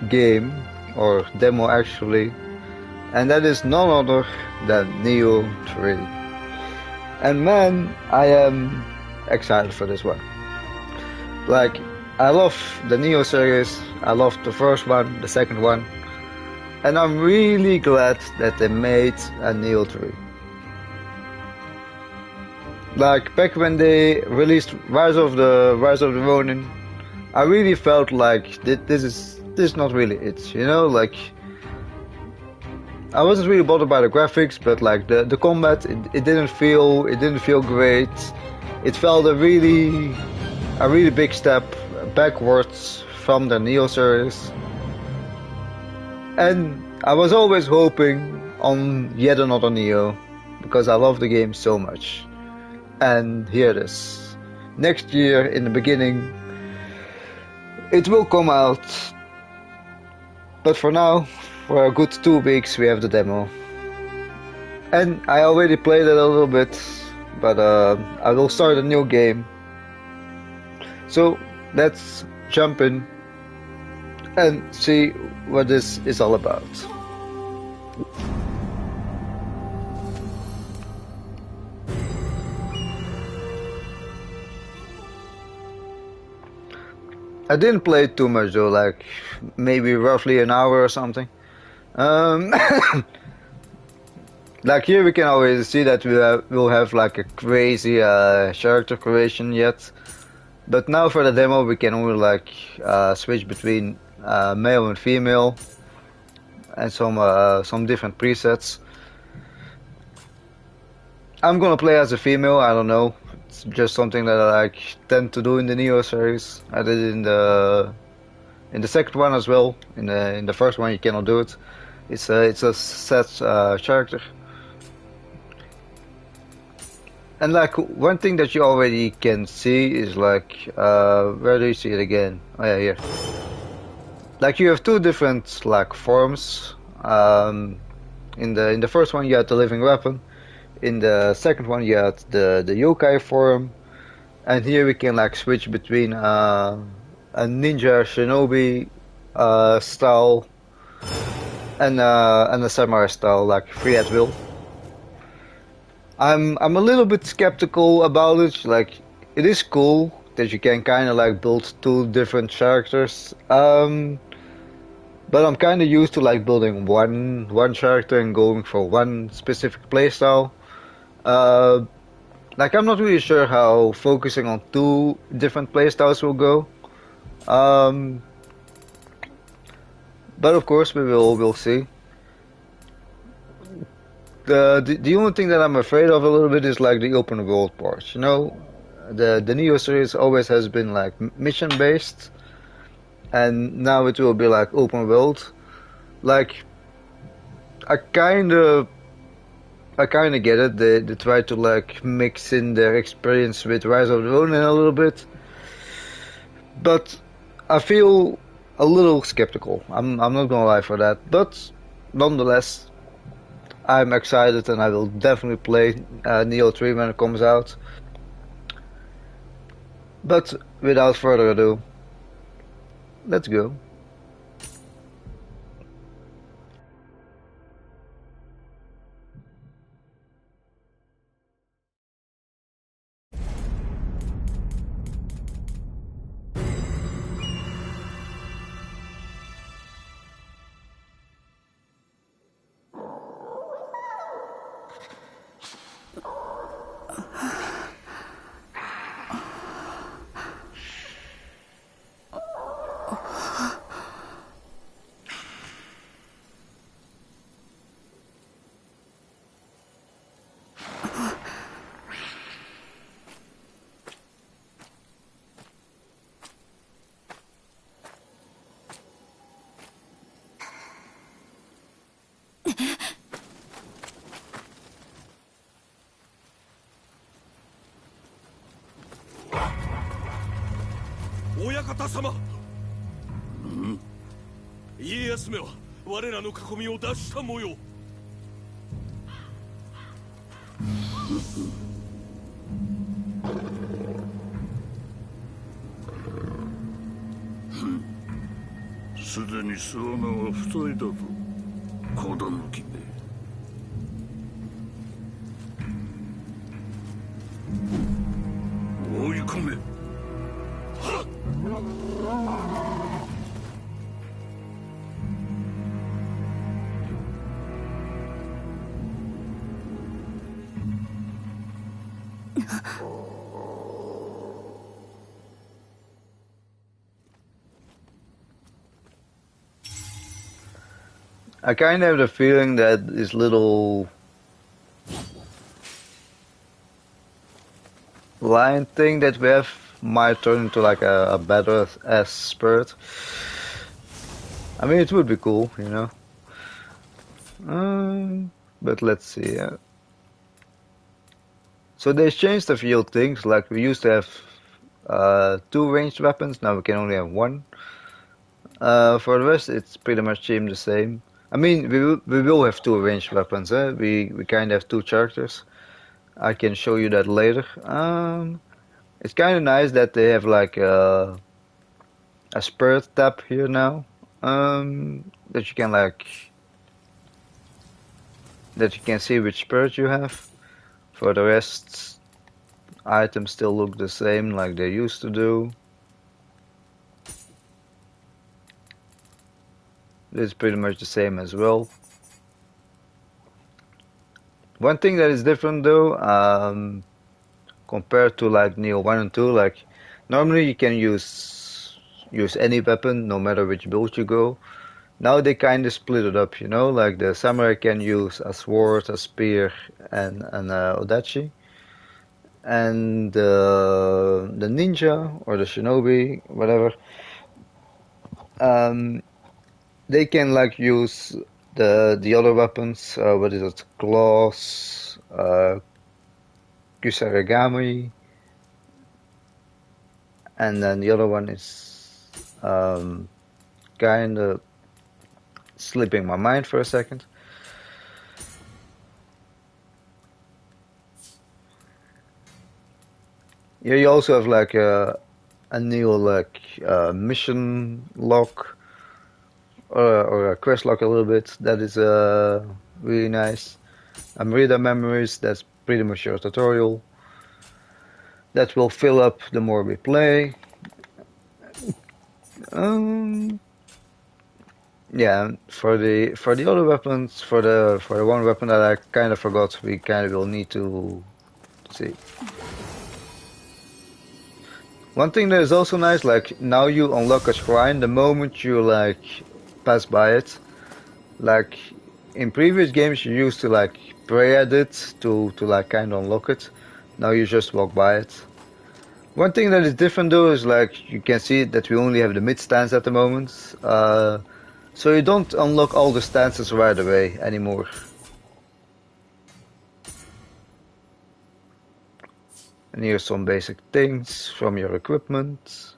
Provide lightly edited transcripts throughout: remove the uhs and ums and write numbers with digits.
game, or demo actually, and that is none other than Nioh 3. And man, I am excited for this one. Like, I love the Nioh series, I love the first one, the second one, and I'm really glad that they made a Nioh 3. Like, back when they released Rise of the Ronin, I really felt like this is not really it, you know, like I wasn't really bothered by the graphics, but like the combat, it didn't feel great. It felt a really big step backwards from the Nioh series, and I was always hoping on yet another Nioh because I love the game so much. And here it is. Next year in the beginning, it will come out. But for now, for a good 2 weeks, we have the demo. And I already played it a little bit, but I will start a new game. So let's jump in and see what this is all about. I didn't play it too much though, like maybe roughly an hour or something. Like here we can already see that we'll have like a crazy character creation yet. But now for the demo we can only like switch between male and female and some different presets. I'm gonna play as a female, I don't know. It's just something that I like tend to do in the Nioh series. I did it in the second one as well. In the first one you cannot do it. It's a set character. And like one thing that you already can see is like where do you see it again? Oh yeah, here. Like you have two different like forms. In the first one you had the living weapon. In the second one you had the yokai form. And here we can like switch between a ninja shinobi style and a samurai style, like free at will. I'm a little bit skeptical about it. Like, it is cool that you can kind of like build two different characters. But I'm kind of used to like building one character and going for one specific playstyle. Like I'm not really sure how focusing on two different playstyles will go. But of course we'll see. The only thing that I'm afraid of a little bit is like the open world part. You know, the Nioh series always has been like mission based, and now it will be like open world. Like I kind of get it. They try to like mix in their experience with Rise of the Ronin a little bit, but I feel a little skeptical. I'm not gonna lie for that, but nonetheless, I'm excited and I will definitely play Nioh 3 when it comes out. But without further ado, let's go. すでに巣穴は塞いだぞ、子抜きめ。追い込め。I kind of have the feeling that this little lion thing that we have might turn into like a better ass spirit. I mean, it would be cool, you know. But let's see. So they changed a few things. Like we used to have two ranged weapons. Now we can only have one. For the rest, it's pretty much the same. I mean, we will have two ranged weapons. We kind of have two characters. I can show you that later. It's kind of nice that they have like a spirit tab here now. That you can see which spirit you have. For the rest, items still look the same like they used to do. This is pretty much the same as well. One thing that is different though, compared to like Nioh 1 and 2, like normally you can use any weapon no matter which build you go. Now they kind of split it up, you know, like the samurai can use a sword, a spear, and an odachi. And the ninja or the shinobi, whatever, they can like use the other weapons. What is it? Claws, kusarigami, and then the other one is kind of slipping my mind for a second. Here you also have like a Nioh like mission lock or a quest lock a little bit. That is really nice. Reader memories. That's pretty much your tutorial. That will fill up the more we play. Yeah, for the other weapons, for the one weapon that I kind of forgot, we kind of will need to see. One thing that is also nice, like now you unlock a shrine the moment you like pass by it. Like in previous games, you used to like pray at it to like kind of unlock it. Now you just walk by it. One thing that is different though is like you can see that we only have the mid stance at the moment. So you don't unlock all the stances right away anymore. And here's some basic things from your equipment.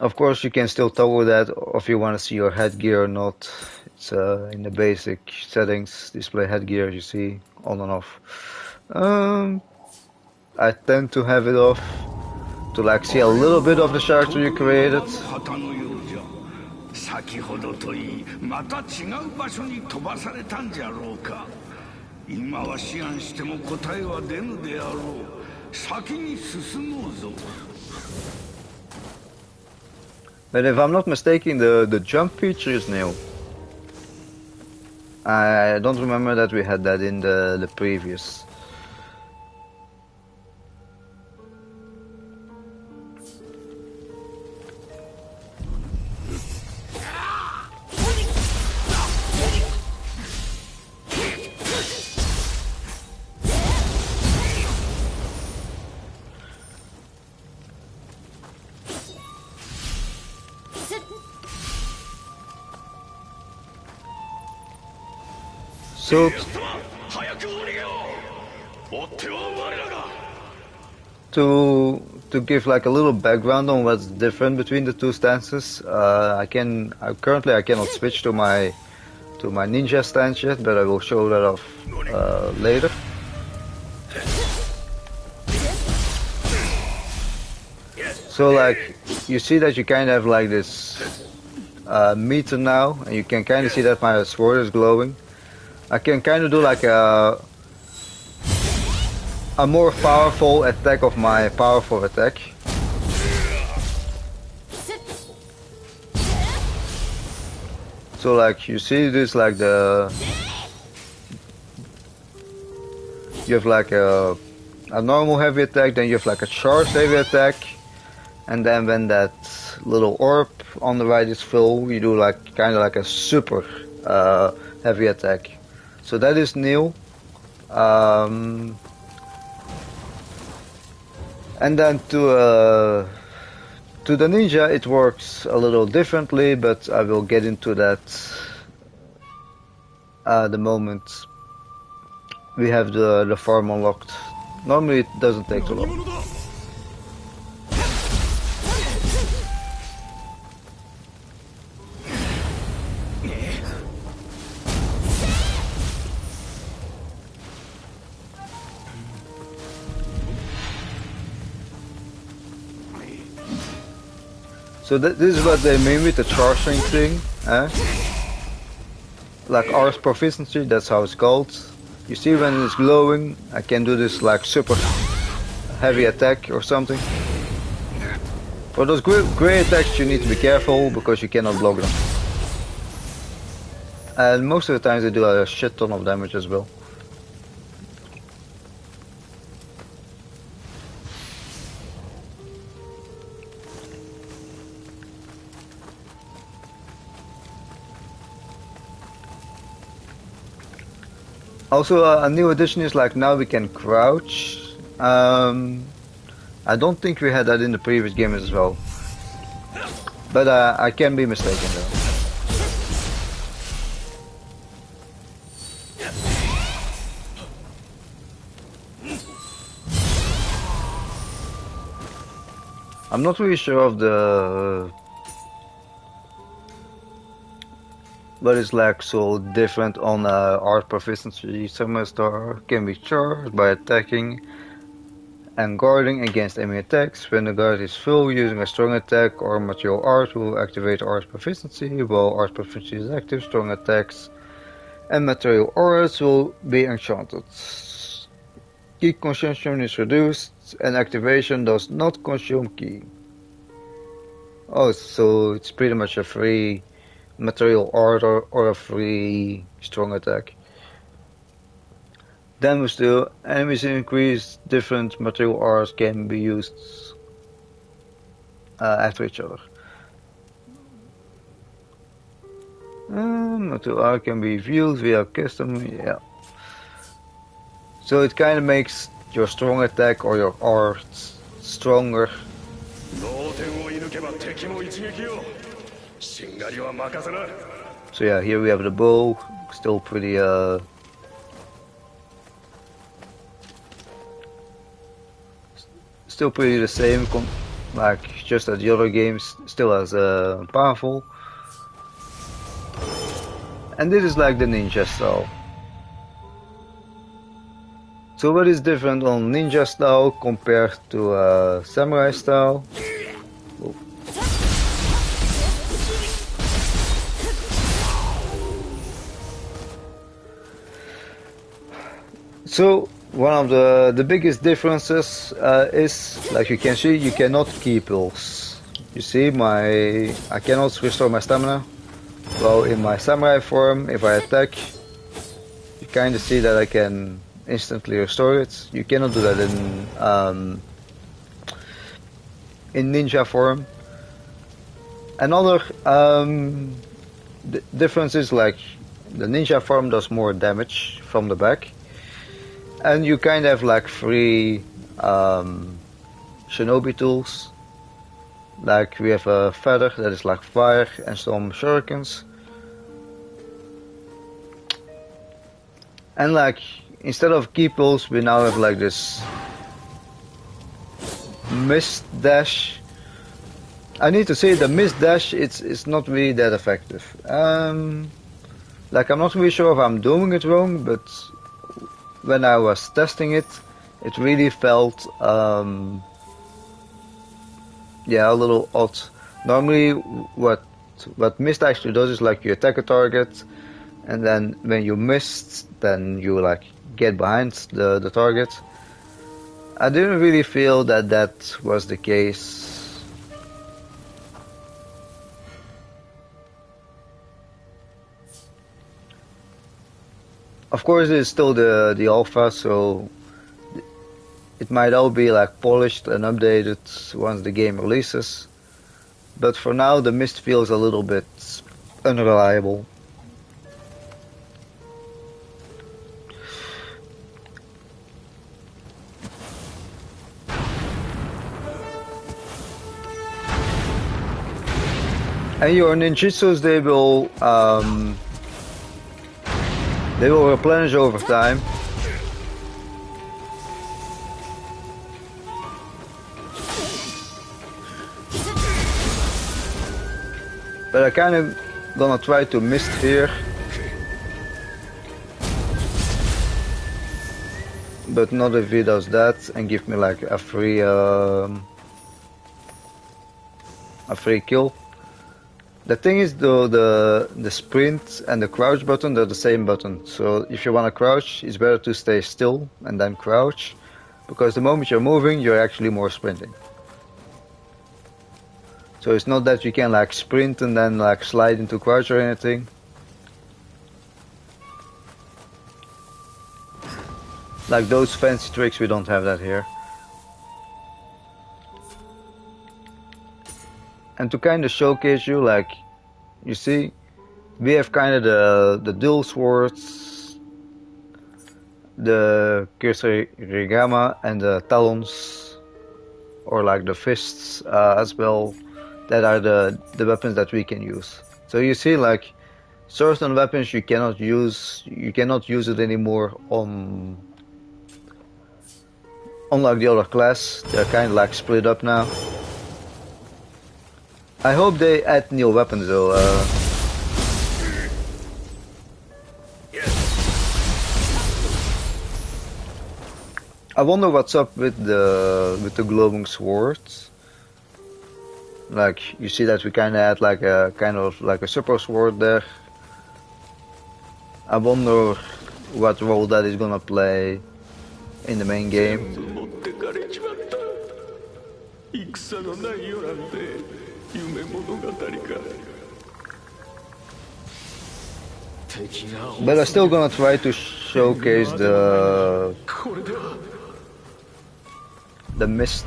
Of course, you can still toggle that if you want to see your headgear or not. It's in the basic settings, display headgear, you see, on and off. I tend to have it off to like see a little bit of the character you created. 先ほどといい、また違う場所に飛ばされたんじゃろうか。今は思案しても答えは出ぬであろう。先に進もうぞ。But if I'm not mistaken, the jump feature is new. I don't remember that we had that in the previous. So, to give like a little background on what's different between the two stances, currently I cannot switch to my ninja stance yet, but I will show that off later. So like you see that you kind of have like this meter now, and you can kind of see that my sword is glowing. I can kind of do like a more powerful attack of my powerful attack. So like you see this like you have like a normal heavy attack, then you have like a charged heavy attack, and then when that little orb on the right is full, you do like kind of like a super heavy attack. So that is Nioh. And then to the ninja it works a little differently, but I will get into that the moment we have the farm unlocked. Normally it doesn't take too long. So this is what they mean with the charging thing, eh? Like Ars Proficiency, that's how it's called. You see when it's glowing, I can do this like super heavy attack or something. For those grey attacks you need to be careful because you cannot block them. And most of the times they do a shit ton of damage as well. Also, a new addition is like now we can crouch. I don't think we had that in the previous game as well. But I can be mistaken though. I'm not really sure of the what is like so different on art proficiency. Samurai Star can be charged by attacking and guarding against enemy attacks. When the guard is full, using a strong attack or material art will activate art proficiency. While art proficiency is active, strong attacks and material arts will be enchanted. Key consumption is reduced and activation does not consume key. Oh, so it's pretty much a free material art or a free strong attack. Damage to enemies increased, different material arts can be used after each other. Material art can be viewed via custom, yeah. So it kind of makes your strong attack or your art stronger. So yeah, here we have the bow, still pretty still pretty the same, like just as the other games, still as powerful. And this is like the ninja style. So what is different on ninja style compared to samurai style? Oh. So one of the biggest differences is, like you can see, you cannot key pulse. You see, I cannot restore my stamina. Well, in my samurai form, if I attack, you kind of see that I can instantly restore it. You cannot do that in ninja form. Another difference is like the ninja form does more damage from the back, and you kind of have like free shinobi tools. Like we have a feather that is like fire and some shurikens. And like instead of key pulse we now have like this mist dash. I need to say the mist dash it's not really that effective. Like I'm not really sure if I'm doing it wrong, but when I was testing it, it really felt Yeah, a little odd. Normally, what mist actually does is like you attack a target, and then when you missed, then you like get behind the target. I didn't really feel that that was the case. Of course, it's still the alpha, so it might all be like polished and updated once the game releases. But for now, the mist feels a little bit unreliable. And your ninjutsus, they will replenish over time. But I kind of gonna try to mist here. But not if he does that and give me like a free kill. The thing is though, the sprint and the crouch button, they're the same button. So if you want to crouch, it's better to stay still and then crouch, because the moment you're moving, you're actually more sprinting. So it's not that you can like sprint and then like slide into crouch or anything. Like those fancy tricks, we don't have that here. And to kind of showcase you, like, you see, we have kind of the dual swords, the Kirigama and the talons, or like the fists as well. That are the weapons that we can use. So you see, like, certain weapons you cannot use it anymore on unlike the other class. They're kind of like split up now. I hope they add new weapons though. I wonder what's up with the glowing swords. Like, you see that we kind of had like a super sword there. I wonder what role that is gonna play in the main game. But I'm still gonna try to showcase the mist.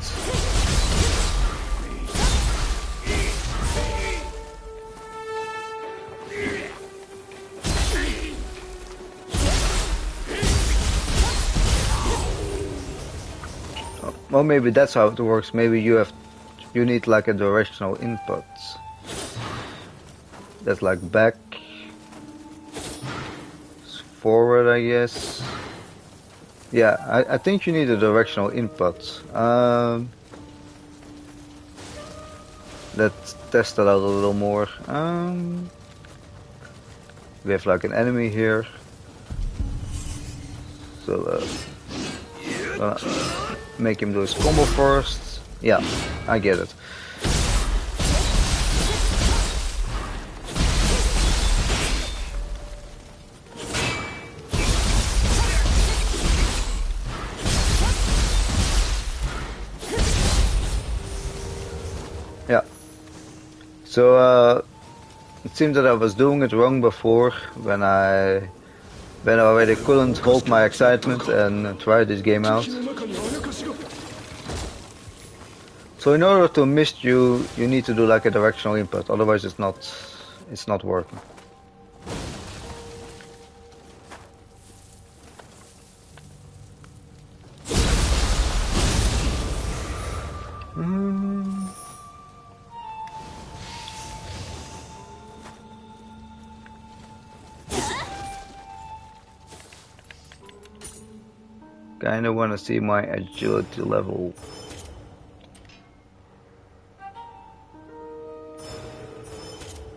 Well, maybe that's how it works. Maybe you need like a directional input. That's like back, forward, I guess. Yeah, I think you need a directional input. Let's test that out a little more. We have like an enemy here. So make him do his combo first. Yeah, I get it. Yeah. So it seems that I was doing it wrong before when I already couldn't hold my excitement and try this game out. So in order to mist you need to do like a directional input, otherwise it's not working. Kinda wanna see my agility level.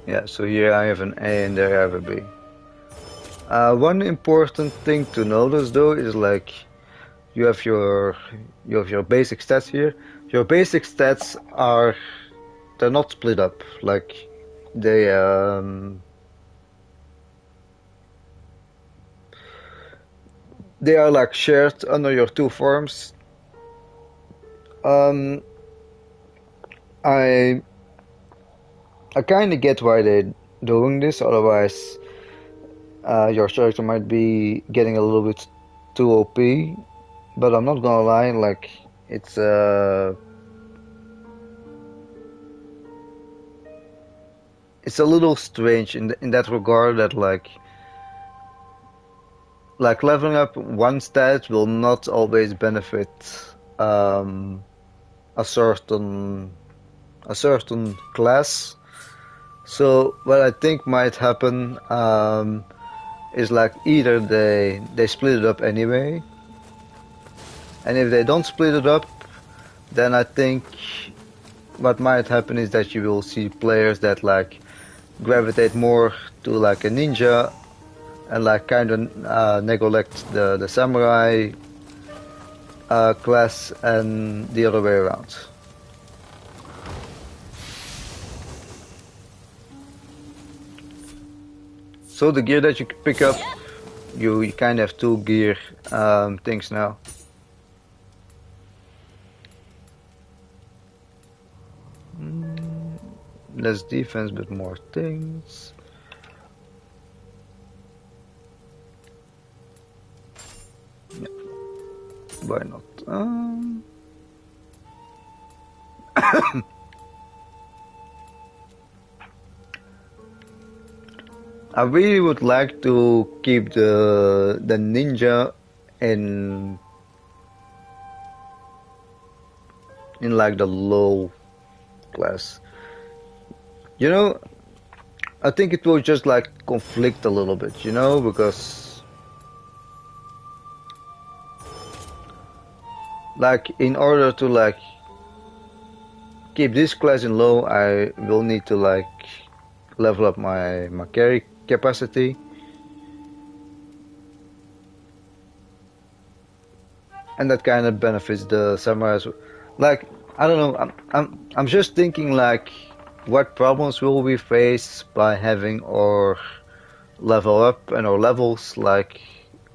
Yeah, so here I have an A and there I have a B. One important thing to notice though is like you have your basic stats here. your basic stats are they're not split up. Like they they are like shared under your two forms. Um, I I kind of get why they're doing this. Otherwise, your character might be getting a little bit too OP. But I'm not gonna lie, like it's it's a little strange in that regard that like leveling up one stat will not always benefit um, a certain a certain class. So what I think might happen is like either they split it up anyway, and if they don't split it up, then I think what might happen is that you will see players that like gravitate more to like a ninja and like kind of neglect the samurai class and the other way around. So the gear that you pick up, you kind of have two gear things now. Less defense, but more things. Yeah, why not? I really would like to keep the ninja in like the low class. You know, I think it will just like conflict a little bit, you know, because like in order to like keep this class in low, I will need to like level up my carry capacity. And that kind of benefits the samurais. Like I don't know, I'm just thinking like what problems will we face by having our level up and our levels like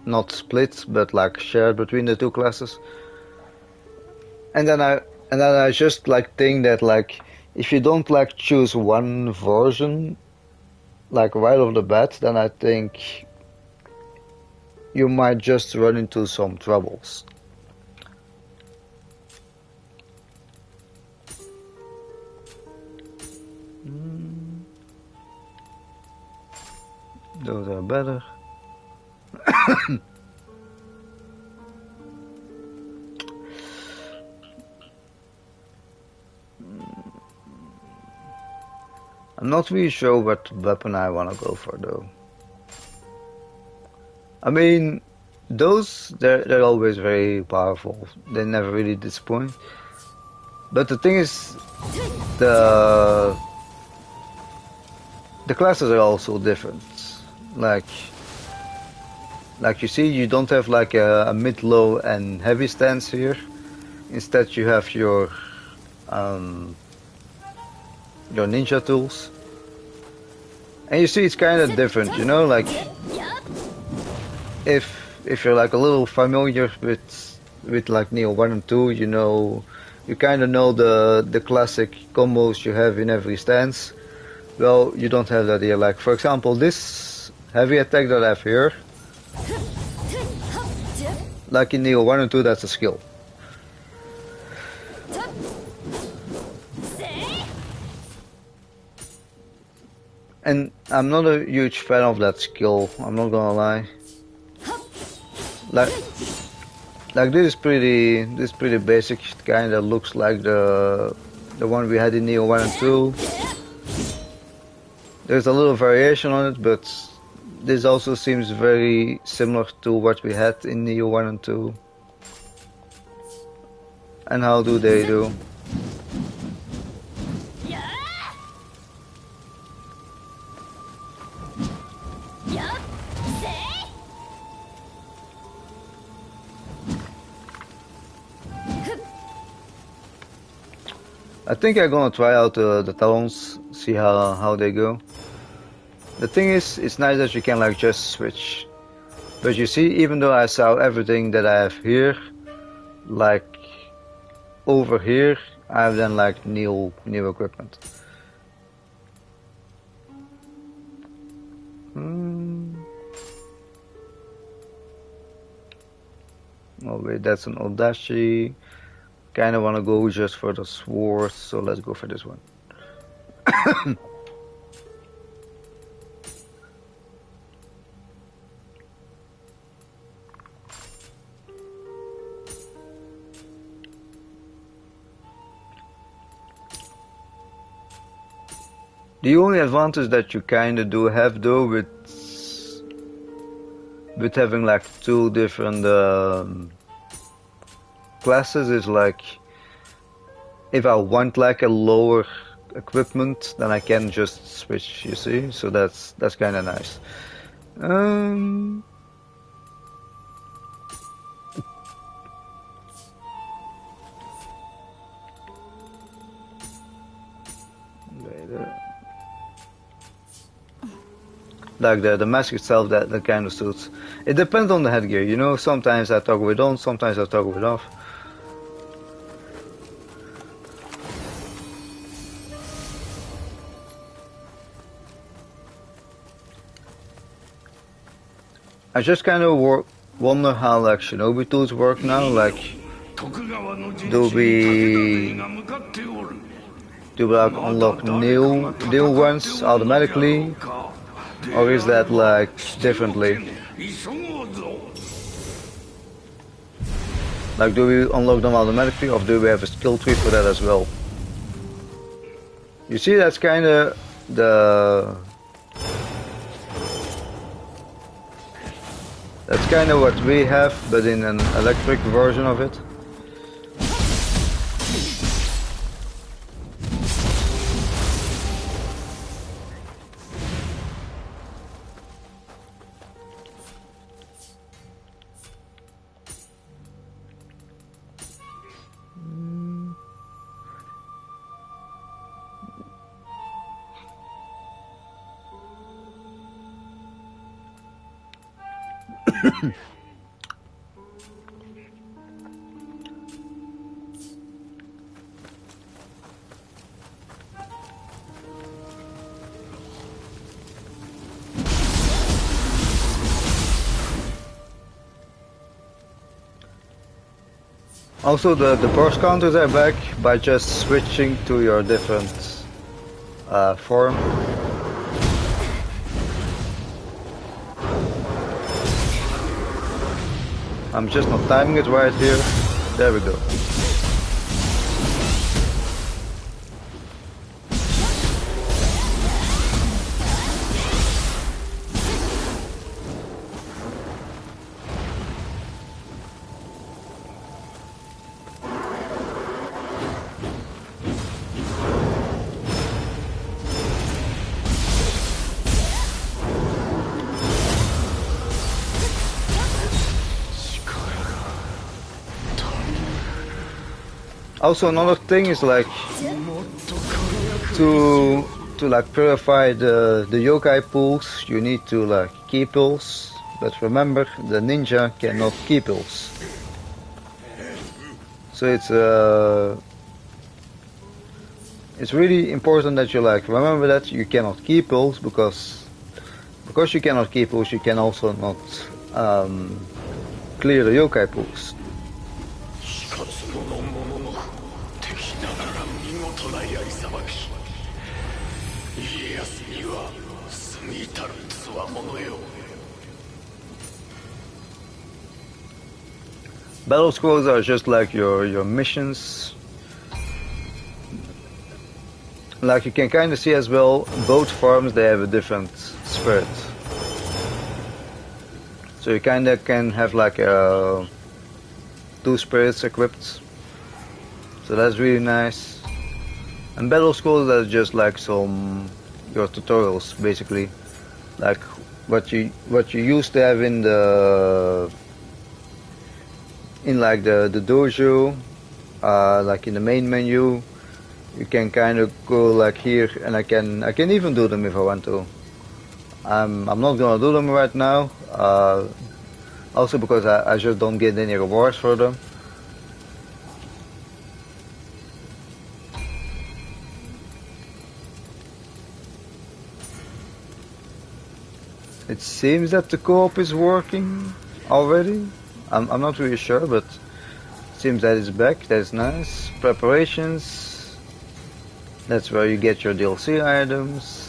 not split but like shared between the two classes. And then I just like think that like if you don't like choose one version like right off the bat, then I think you might just run into some troubles. Those are better. I'm not really sure what weapon I want to go for though. I mean, those they're always very powerful. They never really disappoint. But the thing is, the the classes are also different. Like you see, you don't have like a mid, low, and heavy stance here. Instead, you have um, your ninja tools. And you see, it's kind of different, you know. Like if you're like a little familiar with like Nioh 1 and 2, you know, you kind of know the classic combos you have in every stance. Well, you don't have that here. Like for example, this heavy attack that I have here, like in Nioh 1 and 2, that's a skill. And I'm not a huge fan of that skill, I'm not gonna lie. Like this is pretty basic. It kinda looks like the one we had in Nioh 1 and 2. There's a little variation on it, but this also seems very similar to what we had in Nioh 1 and 2. And how do they do? I think I'm gonna try out the talons, see how they go. The thing is, it's nice that you can like just switch. But you see, even though I saw everything that I have here, like over here, I have then like new equipment. Oh wait, that's an Odashi. Kinda wanna go just for the sword, so let's go for this one. The only advantage that you kinda do have though with having like two different classes is like if I want like a lower equipment, then I can just switch, you see? So that's kinda nice. Um like the mask itself, that kind of suits. It depends on the headgear, you know. Sometimes I toggle it on, sometimes I toggle it off. I just kind of wonder how like shinobi tools work now. Like, do we like unlock new ones automatically, or is that like differently? Like, do we unlock them automatically, or do we have a skill tree for that as well? You see, that's kind of that's kind of what we have, but in an electric version of it. Also, the burst counters are back by just switching to your different form. I'm just not timing it right here. There we go. Also, another thing is like to like purify the yokai pools, you need to like key pills. But remember, the ninja cannot key pills. So it's really important that you like remember that you cannot key pills because you cannot key pills, you can also not clear the yokai pools. Battle scrolls are just like your missions. Like you can kind of see as well, both farms they have a different spirit. So you kind of can have like two spirits equipped. So that's really nice. And battle scrolls are just like some your tutorials basically, like what you used to have in the like the dojo, like in the main menu, You can kind of go like here, and I can even do them if I want to. I'm not gonna do them right now. Also because I just don't get any rewards for them. It seems that the co-op is working already. I'm not really sure, but it seems that it's back. That's nice. Preparations. That's where you get your DLC items.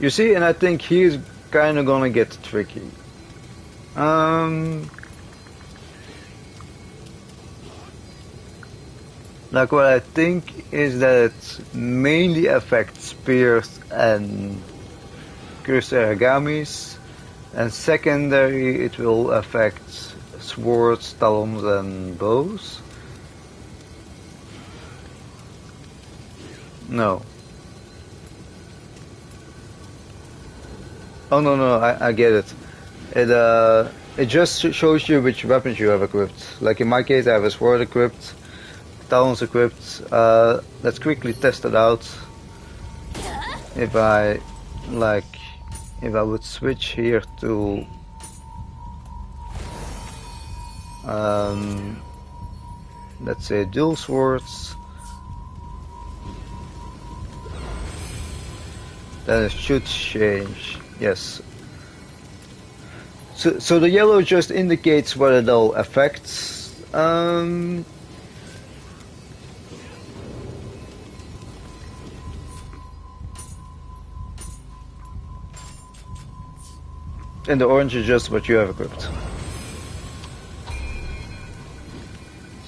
You see, and I think he's kind of gonna get tricky. Like what I think is that it mainly affects spears and Kusaragamis, and secondary it will affect swords, talons, and bows. No. Oh no, I get it. It just shows you which weapons you have equipped. Like in my case, I have a sword equipped, talons equipped. Let's quickly test it out. If I would switch here to let's say dual swords, then it should change. Yes. So the yellow just indicates what it'll affect. And the orange is just what you have equipped.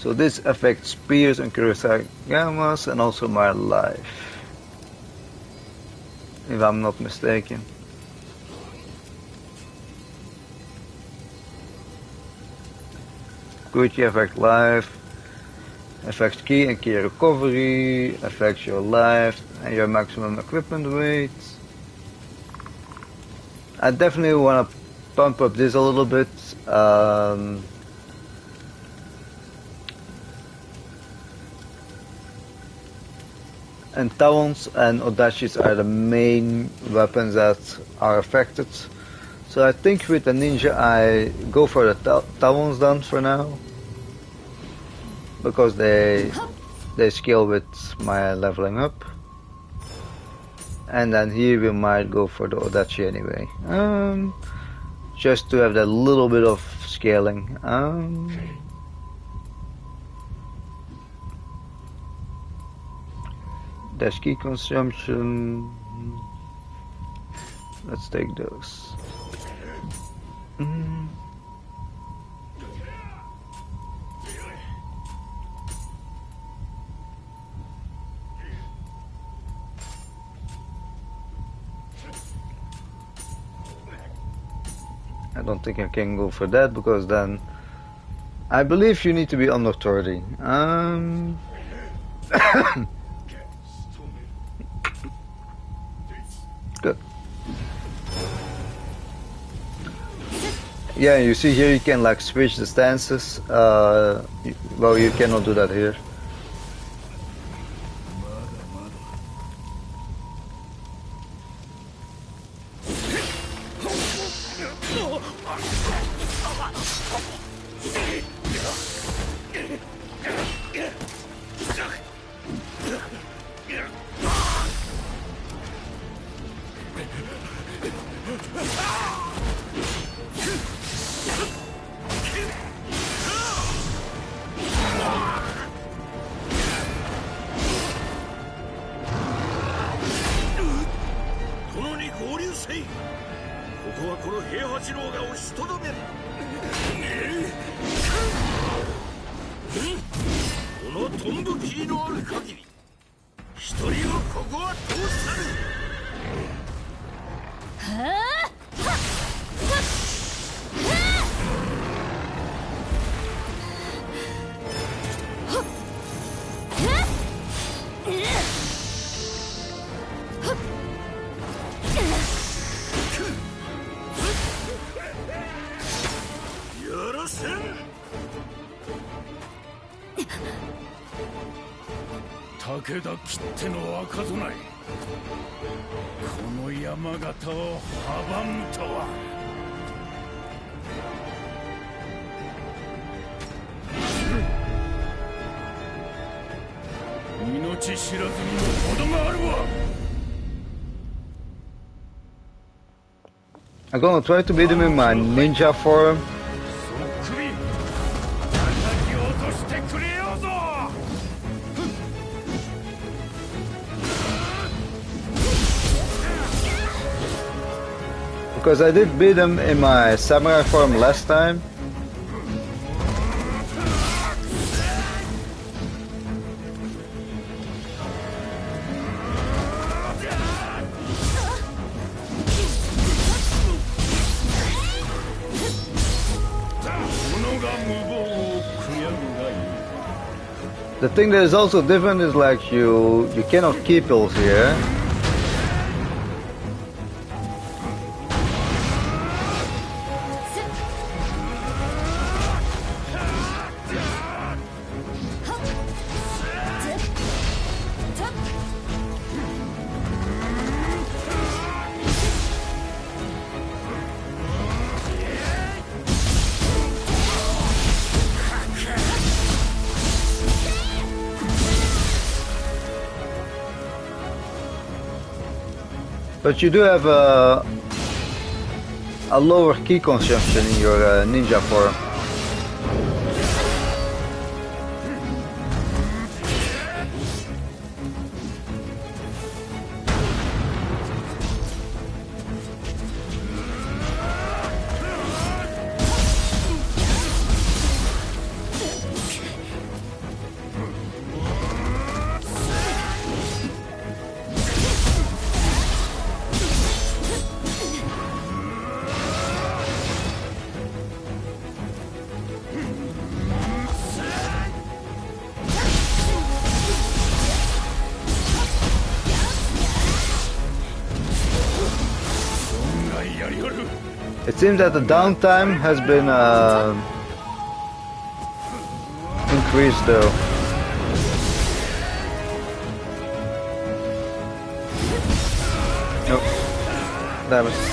So this affects spears and kurosagamas and also my life, if I'm not mistaken. Quickly affect life, affects key and key recovery, affects your life and your maximum equipment weight. I definitely want to pump up this a little bit. And talons and odachis are the main weapons that are affected. So I think with the ninja I go for the talons then for now, because they scale with my leveling up. And then here we might go for the odachi anyway, just to have that little bit of scaling. Dash key consumption. Let's take those. I don't think I can go for that, because then I believe you need to be under 30. Good. Yeah, you see here you can like switch the stances. Well, you cannot do that here. けだきっての赤備え。この山形を阻むとは。命知らずにも程があるわ。I'm gonna try to beat him in my ninja form. Because I did beat him in my samurai form last time. The thing that is also different is like you cannot keep those here. But you do have a lower key consumption in your ninja form. It seems that the downtime has been increased though. Nope. Damn it.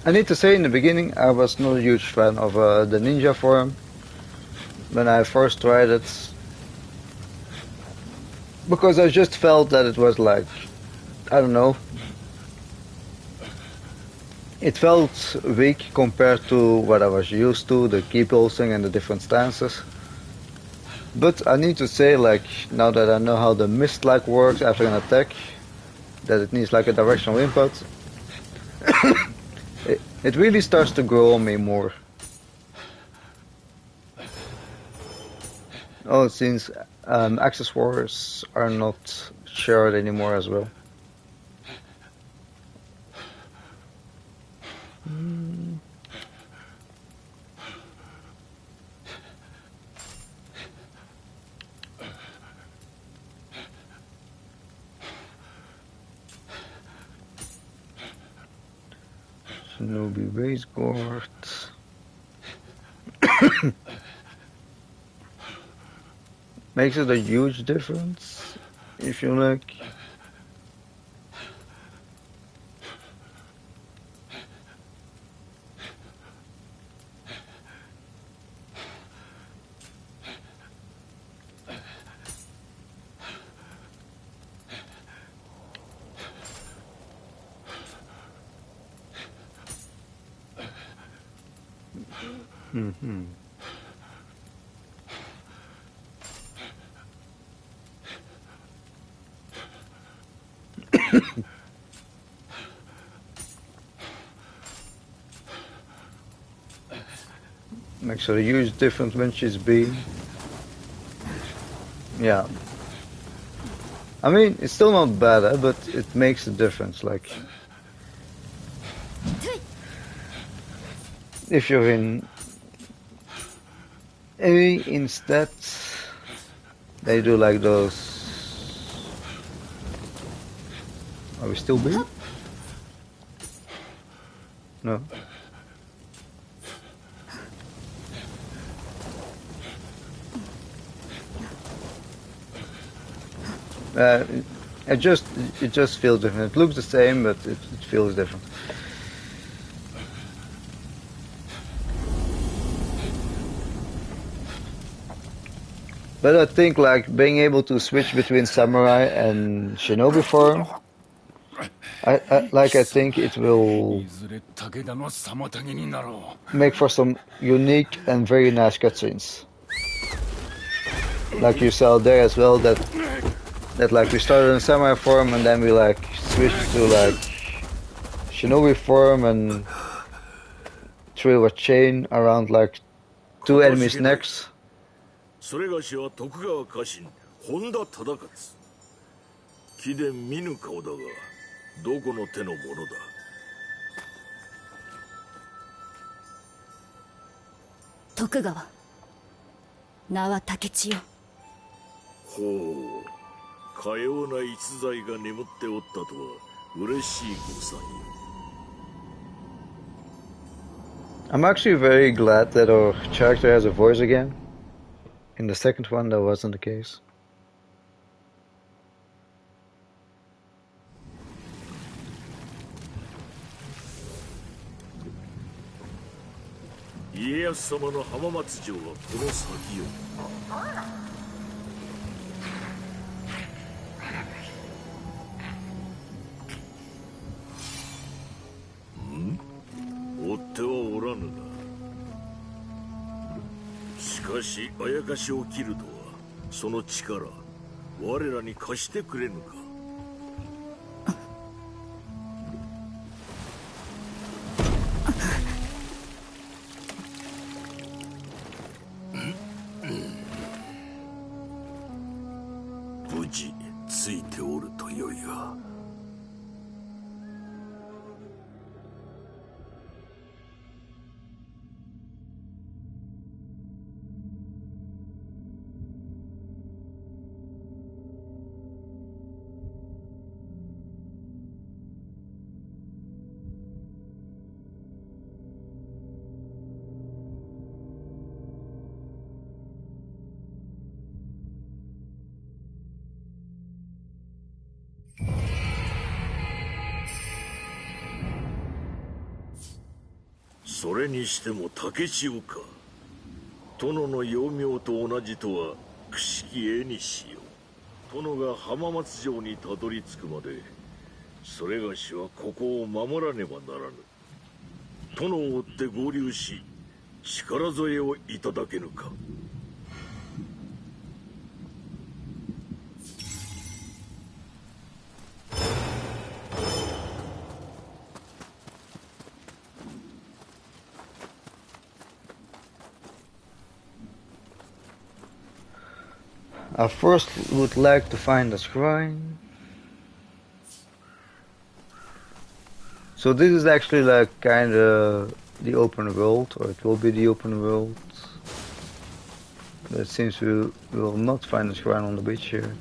I need to say in the beginning I was not a huge fan of the ninja form when I first tried it, because I just felt that it was like, I don't know, it felt weak compared to what I was used to, the key pulsing and the different stances. But I need to say, like, now that I know how the mist like works after an attack, that it needs like a directional input, it really starts to grow on me more. Oh, since Accessories are not shared anymore as well. Shinobi base guard. Makes it a huge difference if you like. Mm-hmm. Makes a huge difference when she's being. Yeah. I mean, it's still not bad, but it makes a difference. Like, if you're in A instead, they do like those. Are we still B? No. Uh, it just feels different. It looks the same, but it feels different. But I think like being able to switch between samurai and shinobi form, I think it will いずれ武田の妨げになろ make for some unique and very nice cutscenes. Like you saw there as well, that like we started in samurai form and then we like switched to like shinobi form and threw a chain around like two enemies' necks. それがしは徳川家臣本田忠勝。貴殿見ぬ顔だがどこの手の者だ。徳川名は竹千代。ほう、かような逸材が眠っておったとは嬉しいごさんよ。 I'm actually very glad that our character has a voice again. In the second one, that wasn't the case. 家康様の浜松城はこの先よ。追ってはおらぬな。しかしあやかしを切るとはその力我らに貸してくれぬか。無事ついておるとよいが。それにしても竹千代か。殿の幼名と同じとはくしき絵にしよう。殿が浜松城にたどり着くまでそれがしはここを守らねばならぬ。殿を追って合流し力添えをいただけぬか。I first would like to find a shrine. So this is actually like kinda the open world, or it will be the open world. But it seems we will not find a shrine on the beach here.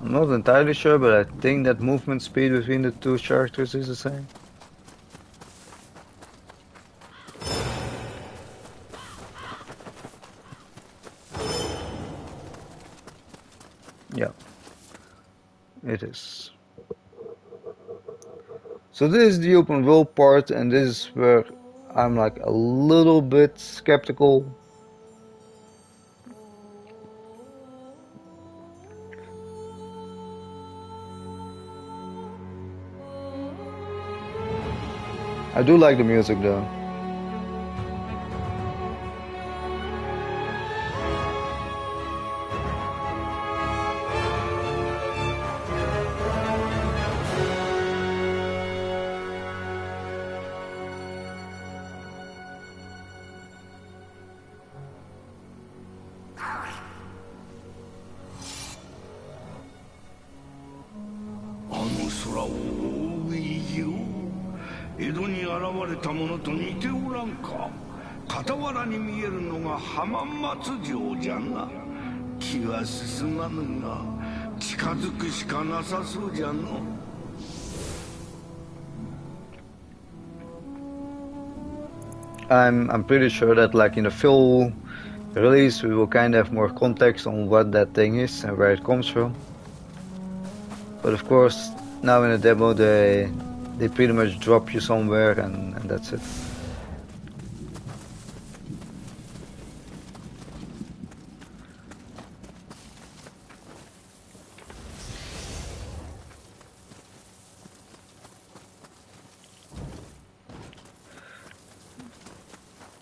I'm not entirely sure, but I think that movement speed between the two characters is the same. Yeah, it is. So this is the open world part, and this is where I'm like a little bit skeptical. I do like the music though. I'm pretty sure that like in the full release we will kind of have more context on what that thing is and where it comes from. But of course now in the demo they pretty much drop you somewhere and that's it.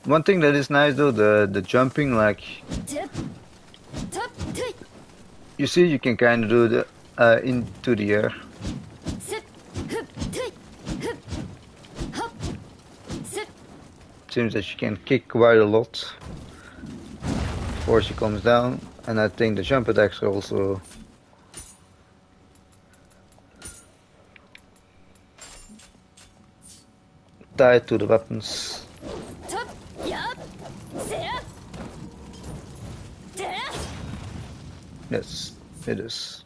One thing that is nice though, the jumping, like you see you can kind of do the into the air. Seems that she can kick quite a lot before she comes down, and I think the jump attacks are also tied to the weapons. Yes, it is.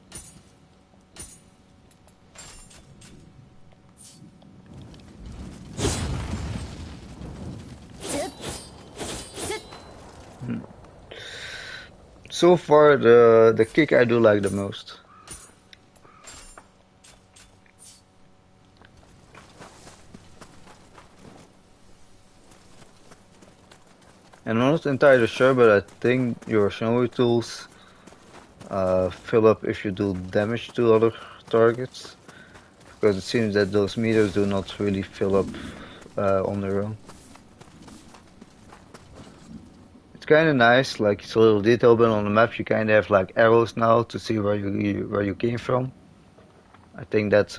So far, the kick I do like the most. And I'm not entirely sure, but I think your shinobi tools fill up if you do damage to other targets, because it seems that those meters do not really fill up on their own. It's kind of nice, like it's a little detail bit on the map. You kind of have like arrows now to see where you came from. I think that's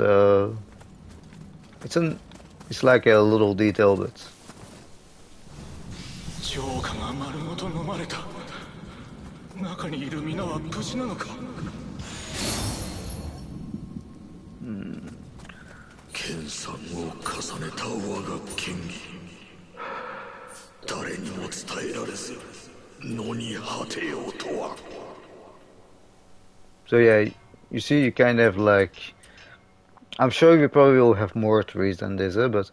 it's like a little detail bit. 浄化が丸ごと飲まれた。中にいる皆は無事なのか。研鑽を重ねた我が剣技、誰にも伝えられず野に果てようとは。 So yeah, you see, you kind of have like, I'm sure you probably will have more trees than this, but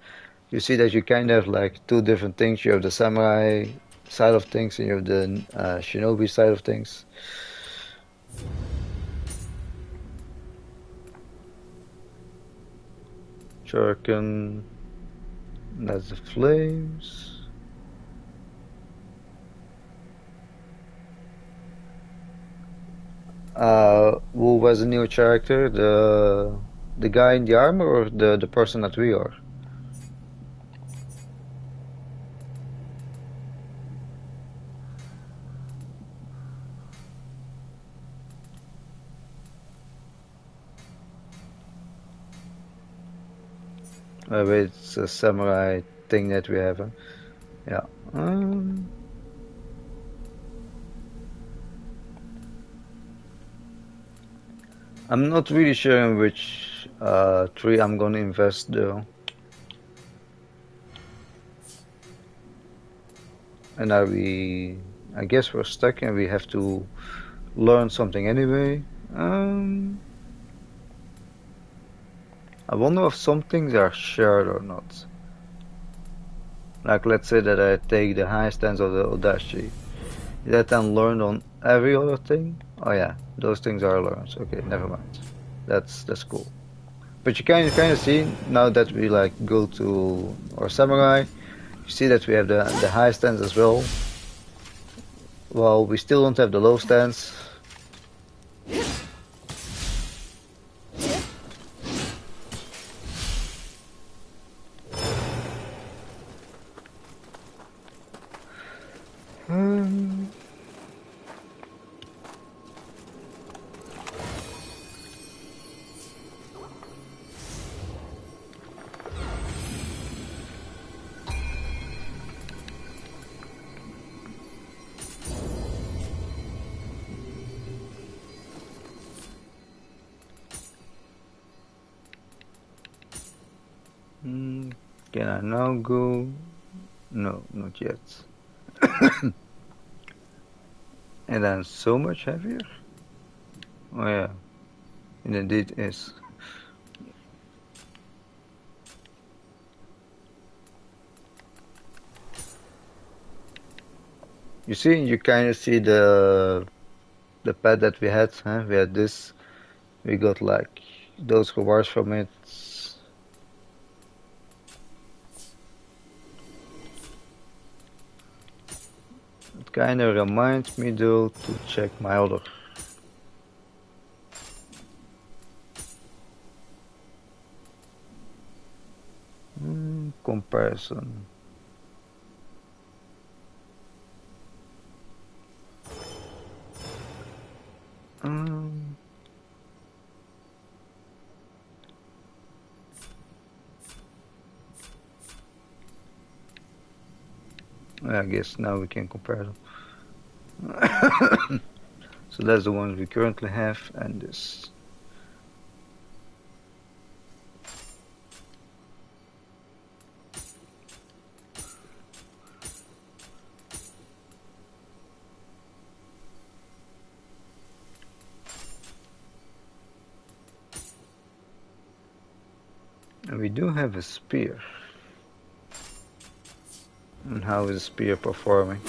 you see that you kind of have like two different things. You have the samurai side of things and you have the shinobi side of things. Shuriken, that's the flames. Who was a new character? The guy in the armor or the person that we are? Wait, it's a samurai thing that we have. Huh? Yeah. Um, I'm not really sure in which tree I'm gonna invest though. And now I guess we're stuck and we have to learn something anyway. I wonder if some things are shared or not. Like let's say that I take the high stance of the Odashi. Is that then learned on every other thing? Oh yeah, those things are learned. Okay, never mind. That's cool. But you can kind of see now that we like go to our samurai, you see that we have the high stance as well. Well, we still don't have the low stance. Um, can I now go? No, not yet. And then so much heavier? Oh yeah, it indeed is. You see, you kind of see the pad that we had. Huh? We had this. We got like those rewards from it. It kind of reminds me though to check my other. Comparison. Um, I guess now we can compare them. So that's the ones we currently have, and this. And we do have a spear. And how is the spear performing?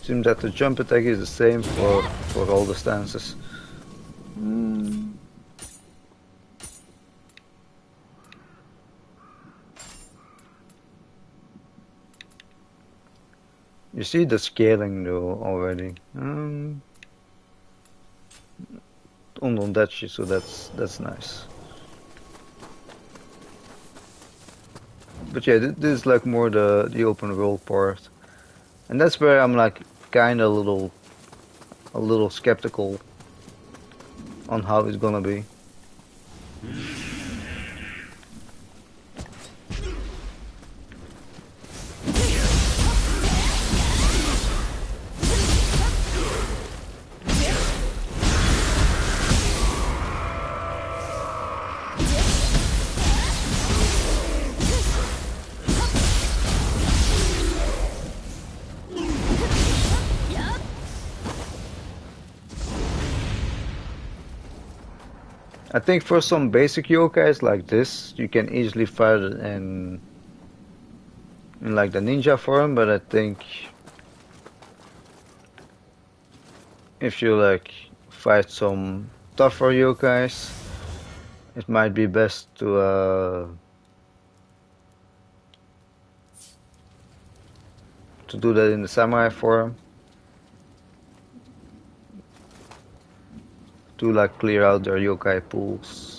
Seems that the jump attack is the same for all the stances. You see the scaling though already. On Ondachi, so that's nice. But yeah, this is like more the open world part, and that's where I'm like kind of a little skeptical on how it's gonna be. I think for some basic yokais like this, you can easily fight it in like the ninja form, but I think if you like fight some tougher yokais, it might be best to do that in the samurai form. to like clear out their yokai pools.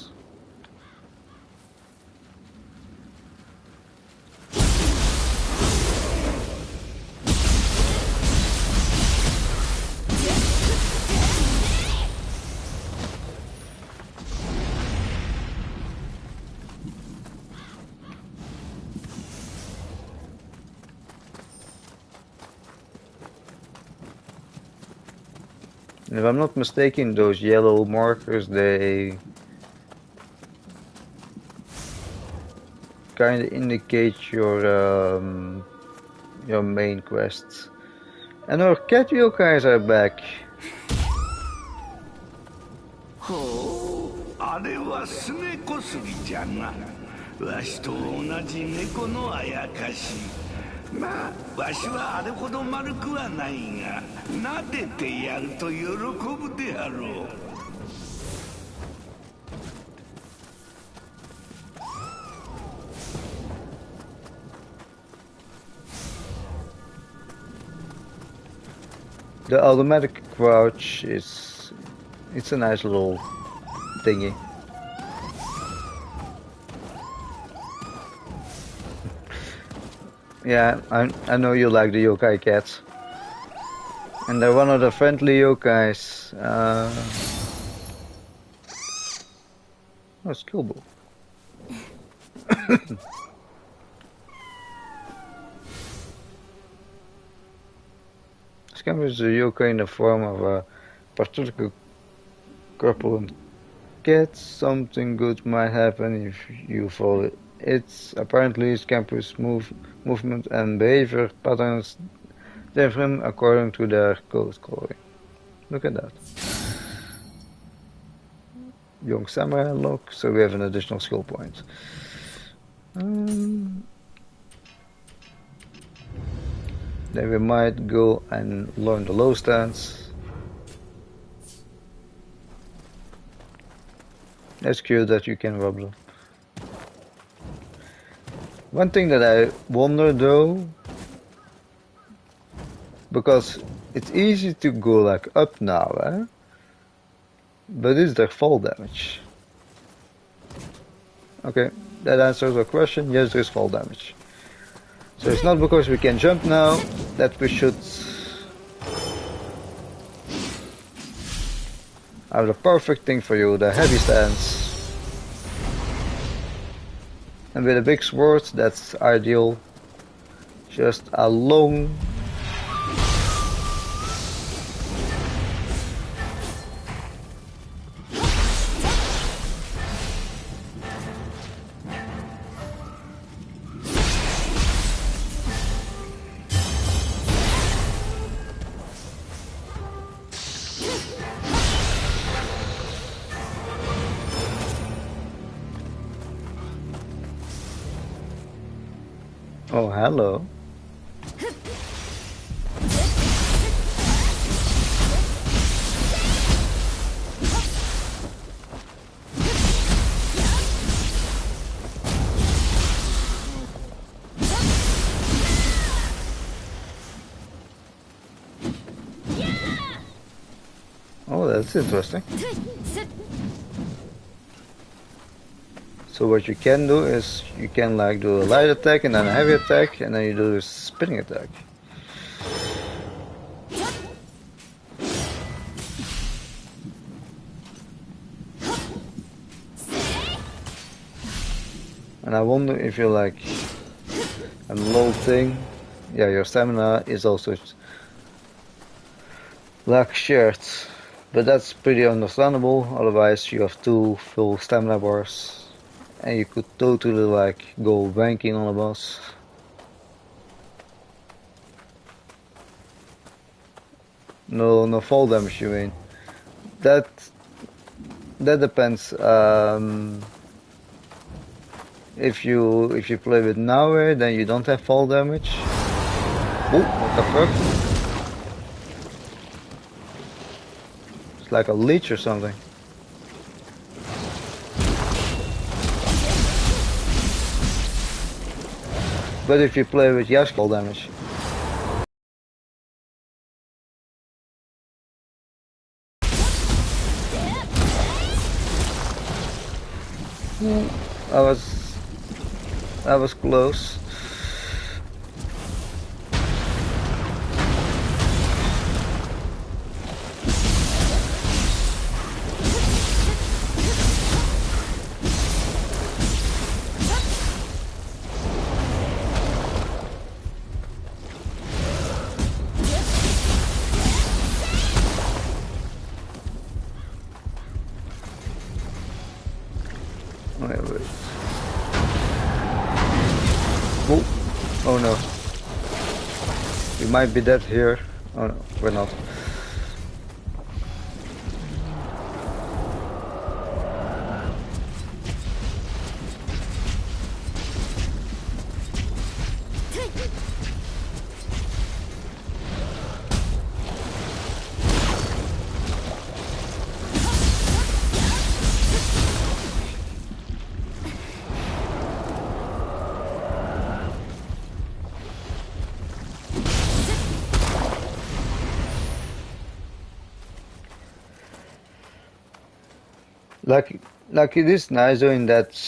If I'm not mistaken, those yellow markers, they kind of indicate your main quests. And our cat yokais are back. ほう、あれはスネコスギじゃな。わしと同じ猫のあやかし。まあ、わしはあれほど丸くはないが、撫でてやると喜ぶであろう。The automatic crouch it's a nice little thingy. Yeah, I know you like the yokai cats. And they're one of the friendly yokais. Oh, skill ball. Scamper is a yokai in the form of a particular corpulent cat. Something good might happen if you follow it. It's apparently Scamper's movement and behavior patterns different according to their code calling. Look at that. Young Samurai unlock, so we have an additional skill point. Then we might go and learn the low stance. It's cute that you can rub them. One thing that I wonder though, because it's easy to go like up now, eh? But is there fall damage? Okay, that answers our question. Yes, there's fall damage. So it's not because we can jump now that we should have the perfect thing for you, the heavy stance. And with a big sword, that's ideal. Just a long Oh, hello. Oh, that's interesting. So what you can do is you can like do a light attack and then a heavy attack and then you do a spinning attack. And I wonder if you like a low thing, yeah, your stamina is also like shared, but that's pretty understandable. Otherwise you have 2 full stamina bars. And you could totally like go banking on a boss. No fall damage, you mean? That depends. If you play with Nioh, then you don't have fall damage. Oh, what the fuck? It's like a leech or something. But if you play with Yasuo, fall damage. I was I was close. Wait, wait. Oh, oh no. We might be dead here. Oh no, we're not. Like, like it is nice though in that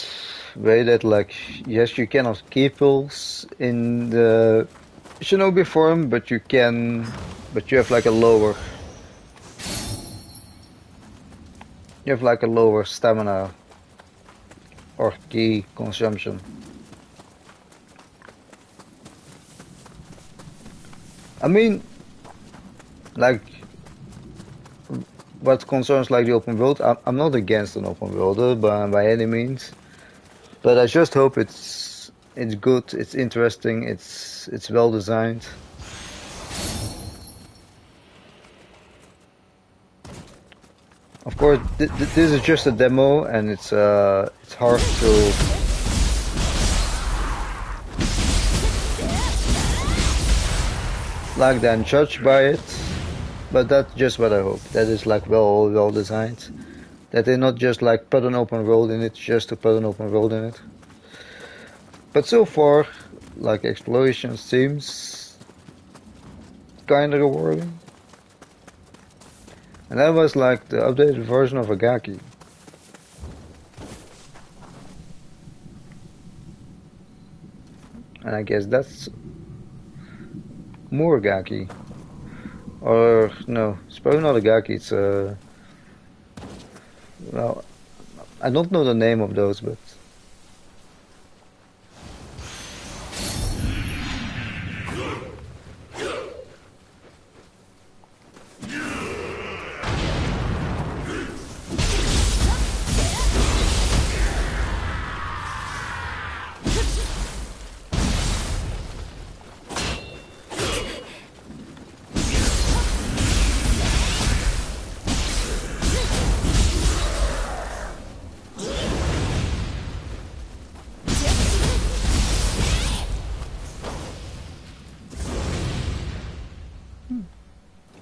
way that like yes you cannot keep pulls in the shinobi form, but you can, but you have like a lower, you have like a lower stamina or key consumption. I mean, like what concerns like the open world, I'm not against an open world by any means, but I just hope it's good, it's interesting, it's well designed. Of course, this is just a demo, and it's hard to like then judge by it. But that's just what I hope. That is like well designed. That they not just like put an open world in it just to put an open world in it. But so far, like exploration seems kind of rewarding. And that was like the updated version of Agaki. And I guess that's more Agaki. Or no, it's probably not Agaki. It's well, I don't know the name of those, but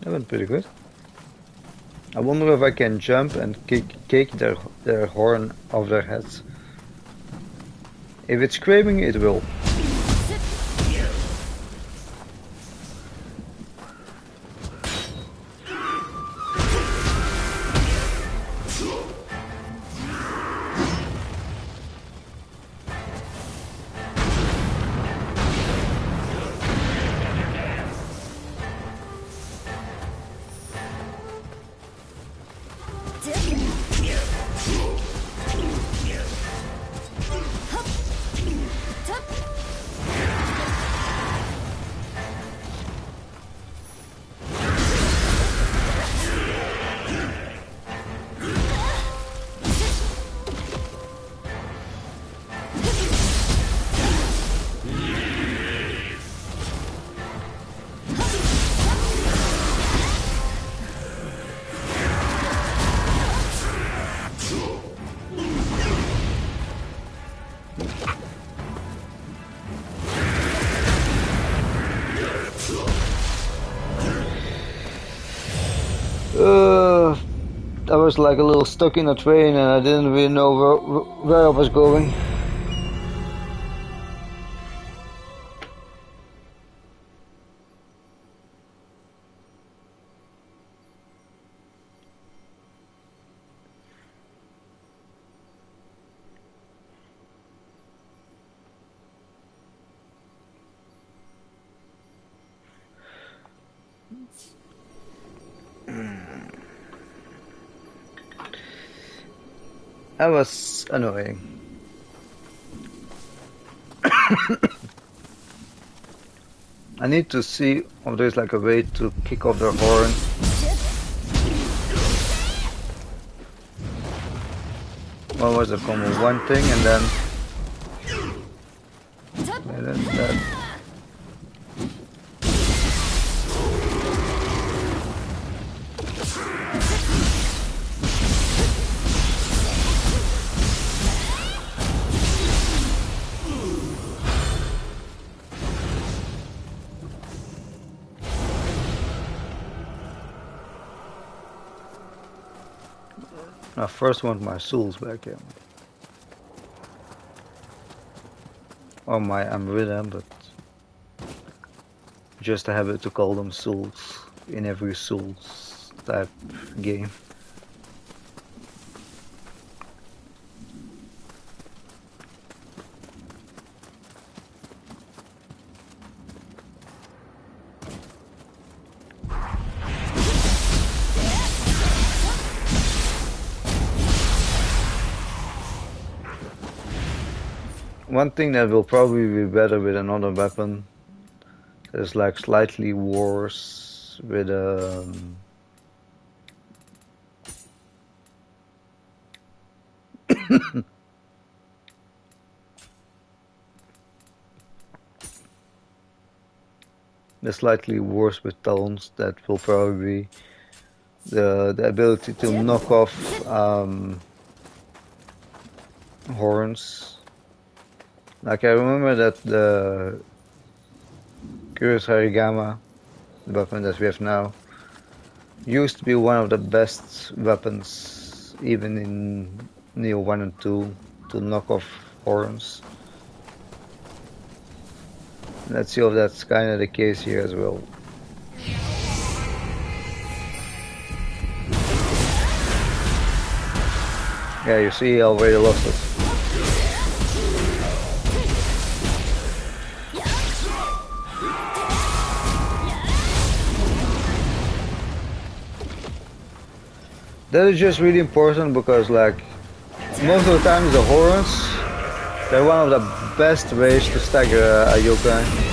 that went pretty good. I wonder if I can jump and kick their horn off their heads. If it's screaming, it will. I was like a little stuck in a train and I didn't really know where I was going. That was annoying. I need to see if there's like a way to kick off their horn. What was the combo? One thing and then that. I first want my souls back in. Or my Amrita, but just a habit to call them souls in every souls type game. One thing that will probably be better with another weapon is like slightly worse with the slightly worse with talons that will probably be the ability to knock off horns. Like I remember that the Curious Harigama, the weapon that we have now, used to be one of the best weapons even in Nioh 1 and 2 to knock off horns. Let's see if that's kind of the case here as well. Yeah, you see, I already lost it. That is just really important because, like, most of the time the horns, they're one of the best ways to stagger a yokai.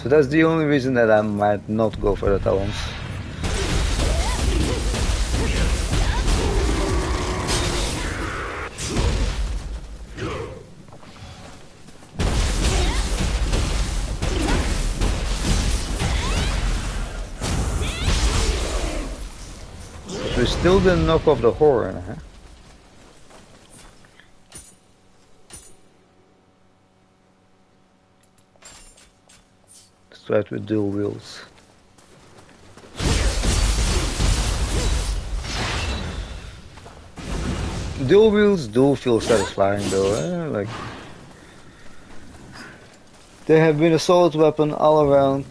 So that's the only reason that I might not go for the talons. But we still didn't knock off the horn, huh? Let's try it with dual wheels. Dual wheels do feel satisfying though, eh? Like, they have been a solid weapon all around.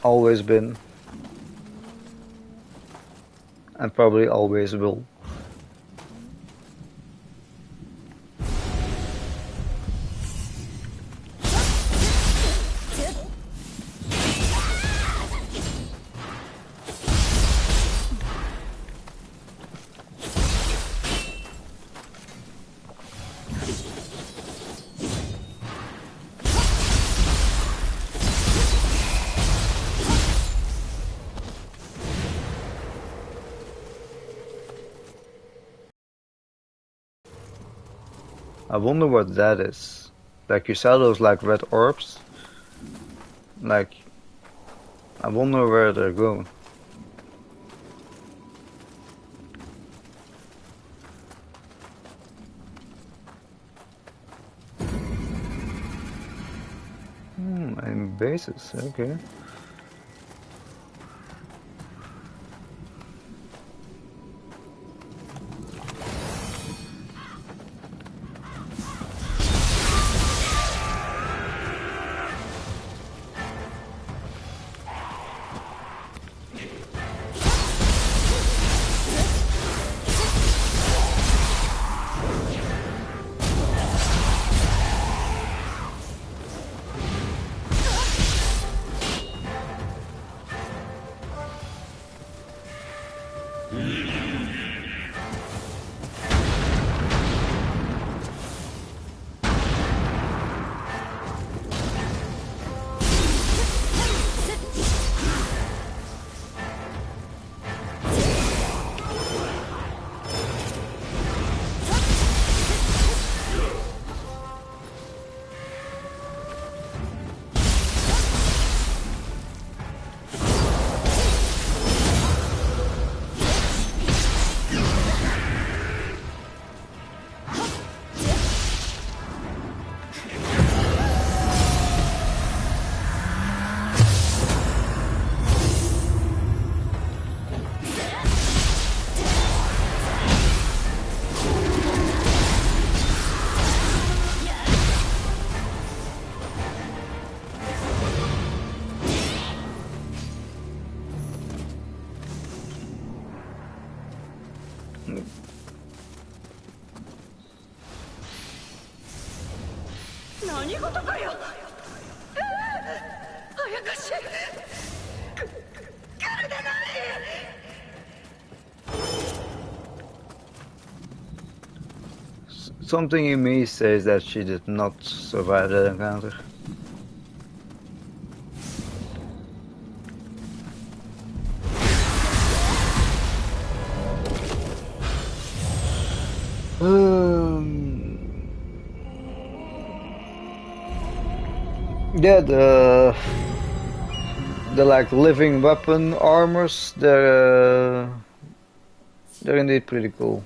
Always been. And probably always will. I wonder what that is. Like, you saw those like red orbs? Like, I wonder where they're going. And bases, okay. 何事かよ。あやかし来るでない。Something in me says that she did not survive that encounter. Yeah, the like living weapon armors, they're indeed pretty cool.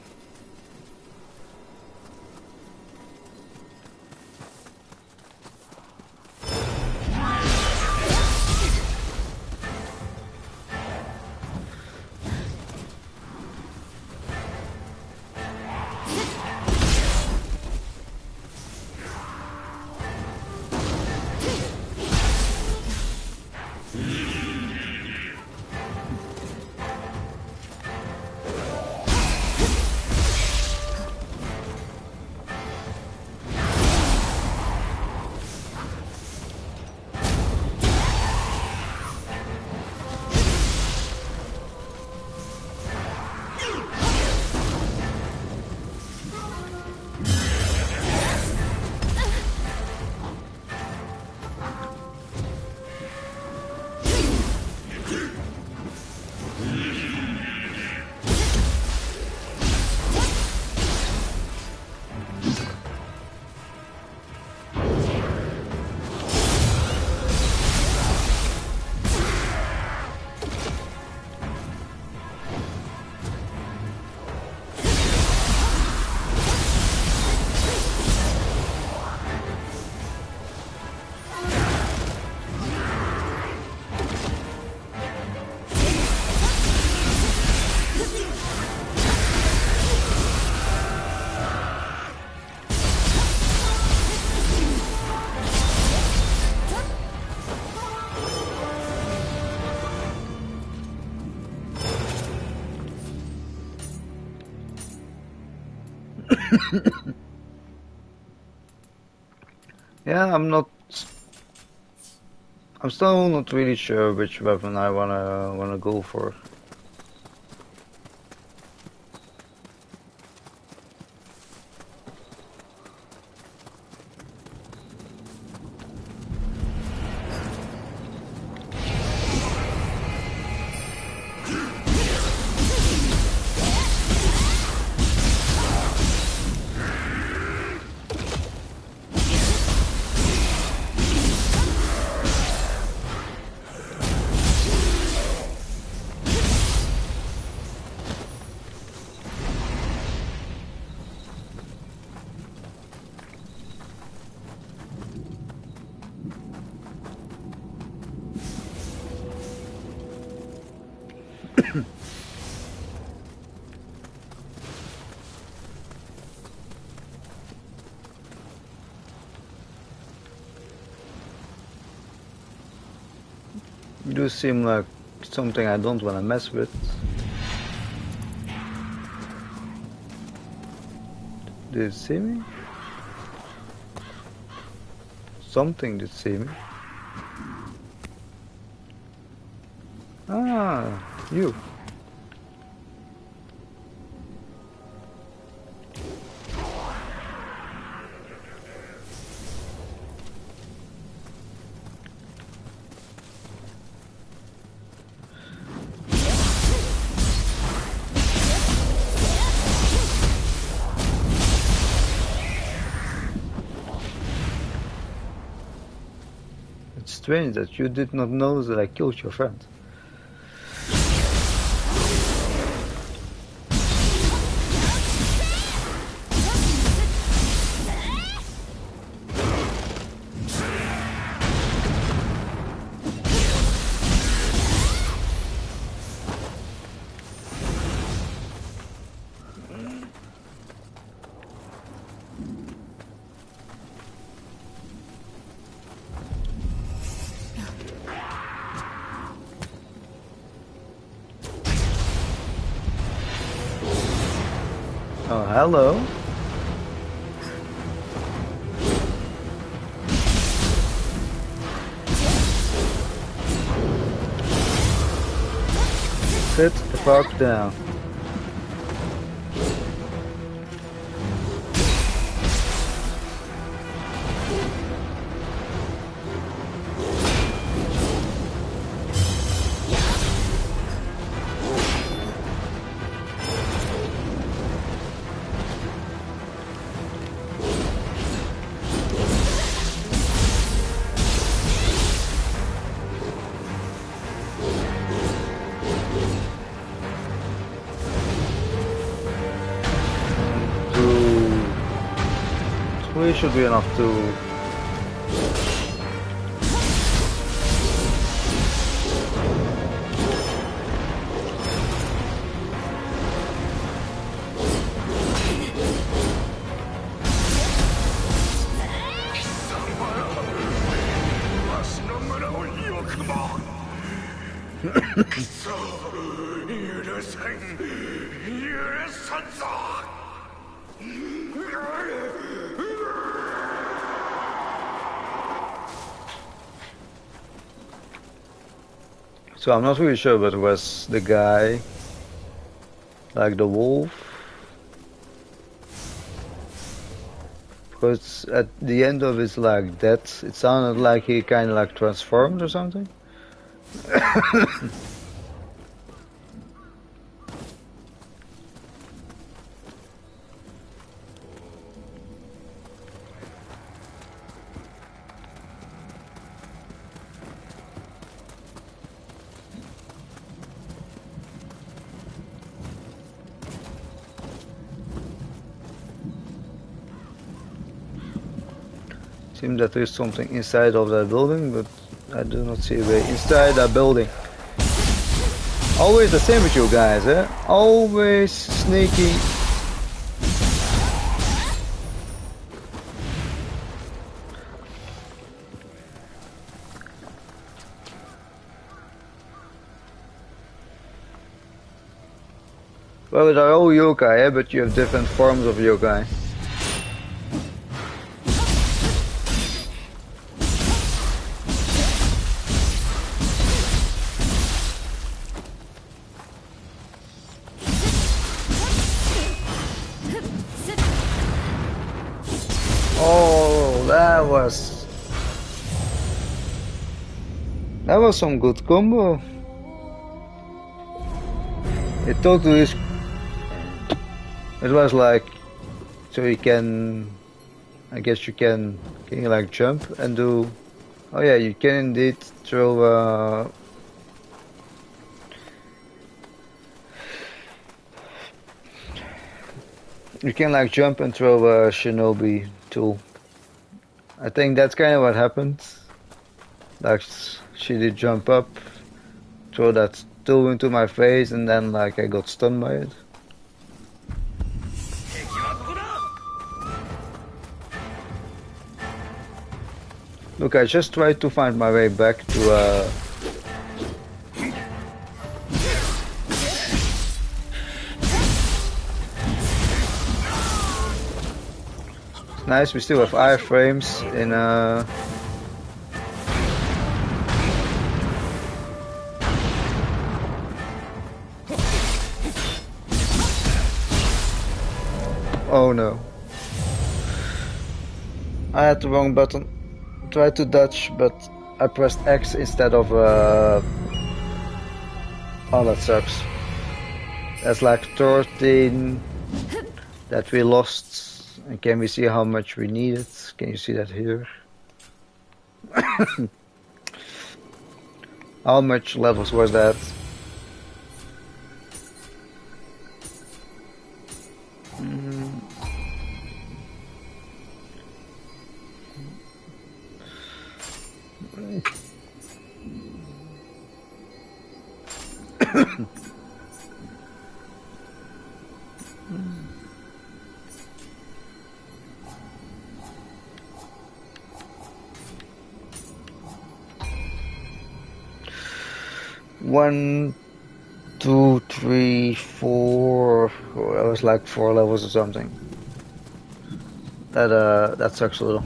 Yeah, I'm still not really sure which weapon I wanna go for. You do seem like something I don't wanna mess with. Did it see me? Something did see me. Ah, you. It's strange that you did not know that I killed your friend. Oh, hello. Sit the fuck down. Three should be enough to... So I'm not really sure, but it was the guy, like the wolf, because at the end of his like death, it sounded like he kind of like transformed or something. Seems that there is something inside of that building, but I do not see a way inside that building. Always the same with you guys, eh? Always sneaky. Well, they're all yokai, eh? But you have different forms of yokai. That was some good combo. It totally is. It was like, so you can, I guess can you like jump and do, oh yeah, you can indeed throw you can like jump and throw a shinobi tool. I think that's kind of what happened. Like she did jump up, throw that tool into my face, and then like I got stunned by it. Look, I just tried to find my way back to nice, we still have iframes in oh no. I had the wrong button. Tried to dodge, but I pressed X instead of oh, that sucks. That's like 13 that we lost. And can we see how much we needed? Can you see that here? How much levels was that? One, two, three, four. Oh, that was like 4 levels or something. That sucks a little.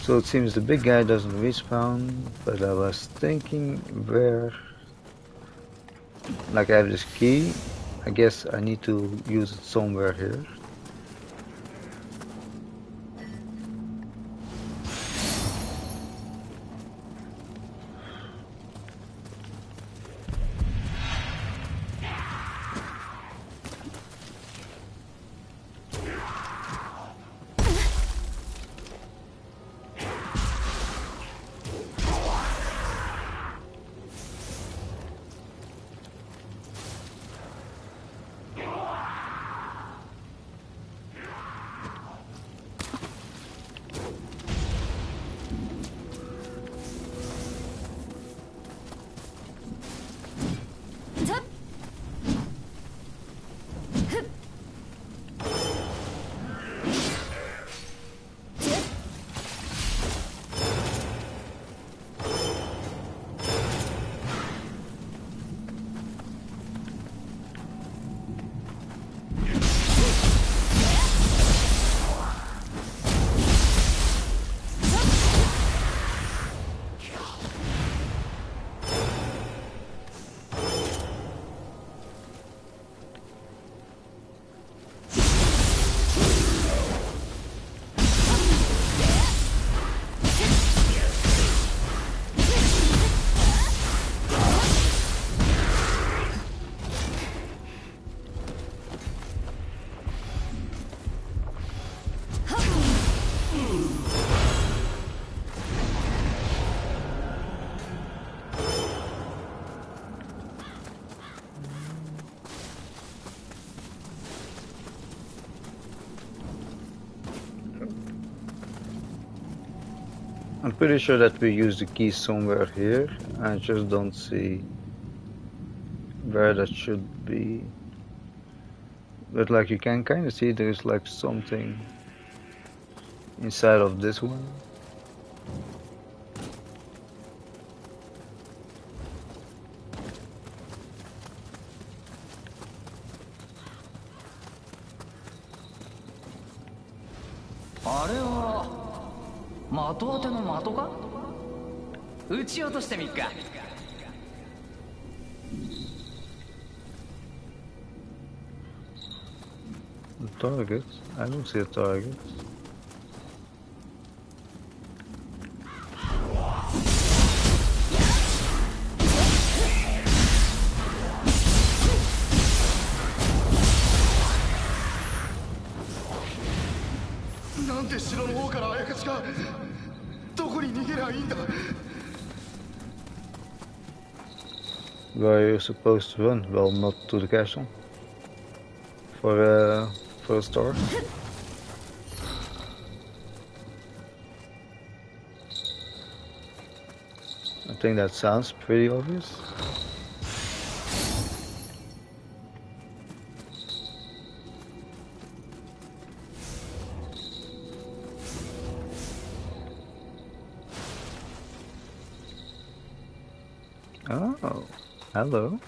So it seems the big guy doesn't respawn, but I was thinking where... Like I have this key, I guess I need to use it somewhere here. I'm pretty sure that we use the key somewhere here. I just don't see where that should be. But like you can kind of see there's like something inside of this one. A target? I don't see a target. Where are you supposed to run? Well, not to the castle. For a store. I think that sounds pretty obvious. Oh, hello.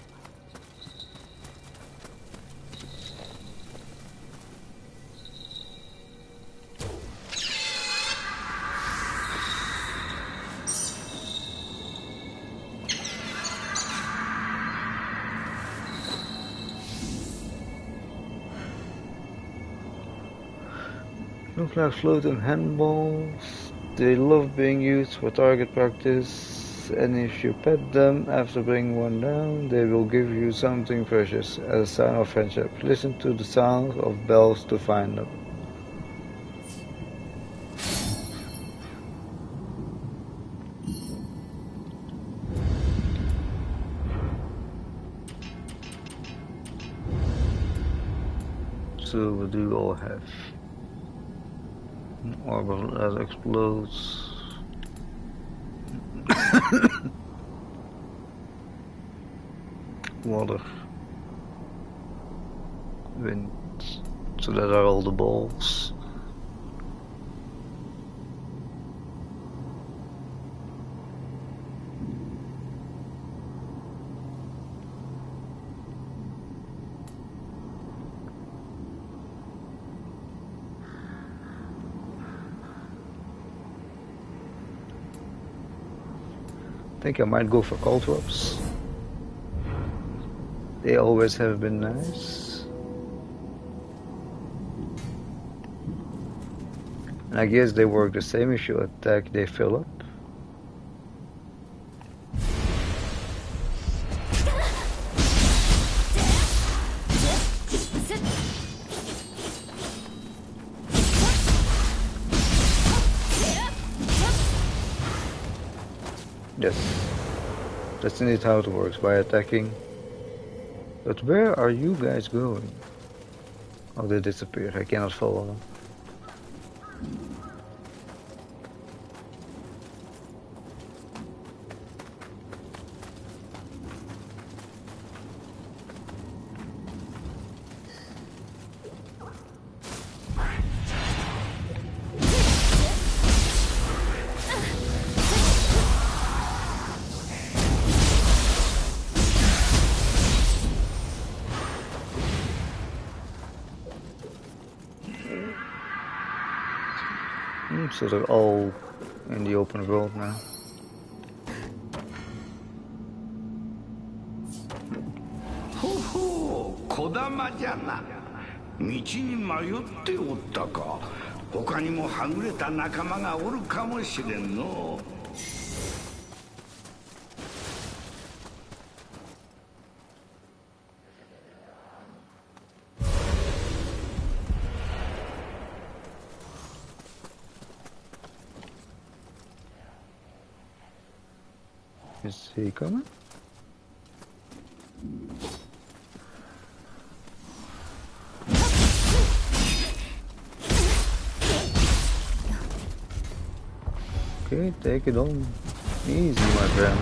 Look like floating handballs. They love being used for target practice, and if you pet them after bringing one down, they will give you something precious as a sign of friendship. Listen to the sound of bells to find them. So what do you all have? An orb that explodes. Water. Wind. So that are all the balls. think I might go for cold drops. They always have been nice. And I guess they work the same. If you attack, they fill up. Yes, that's indeed how it works, by attacking. But where are you guys going? Oh, they disappeared. I cannot follow them. So they're all in the open world now.ほほう、小玉じゃな。道に迷っておったか。他にもはぐれた仲間がおるかもしれんの。Is he coming? Okay, take it on easy, my friend.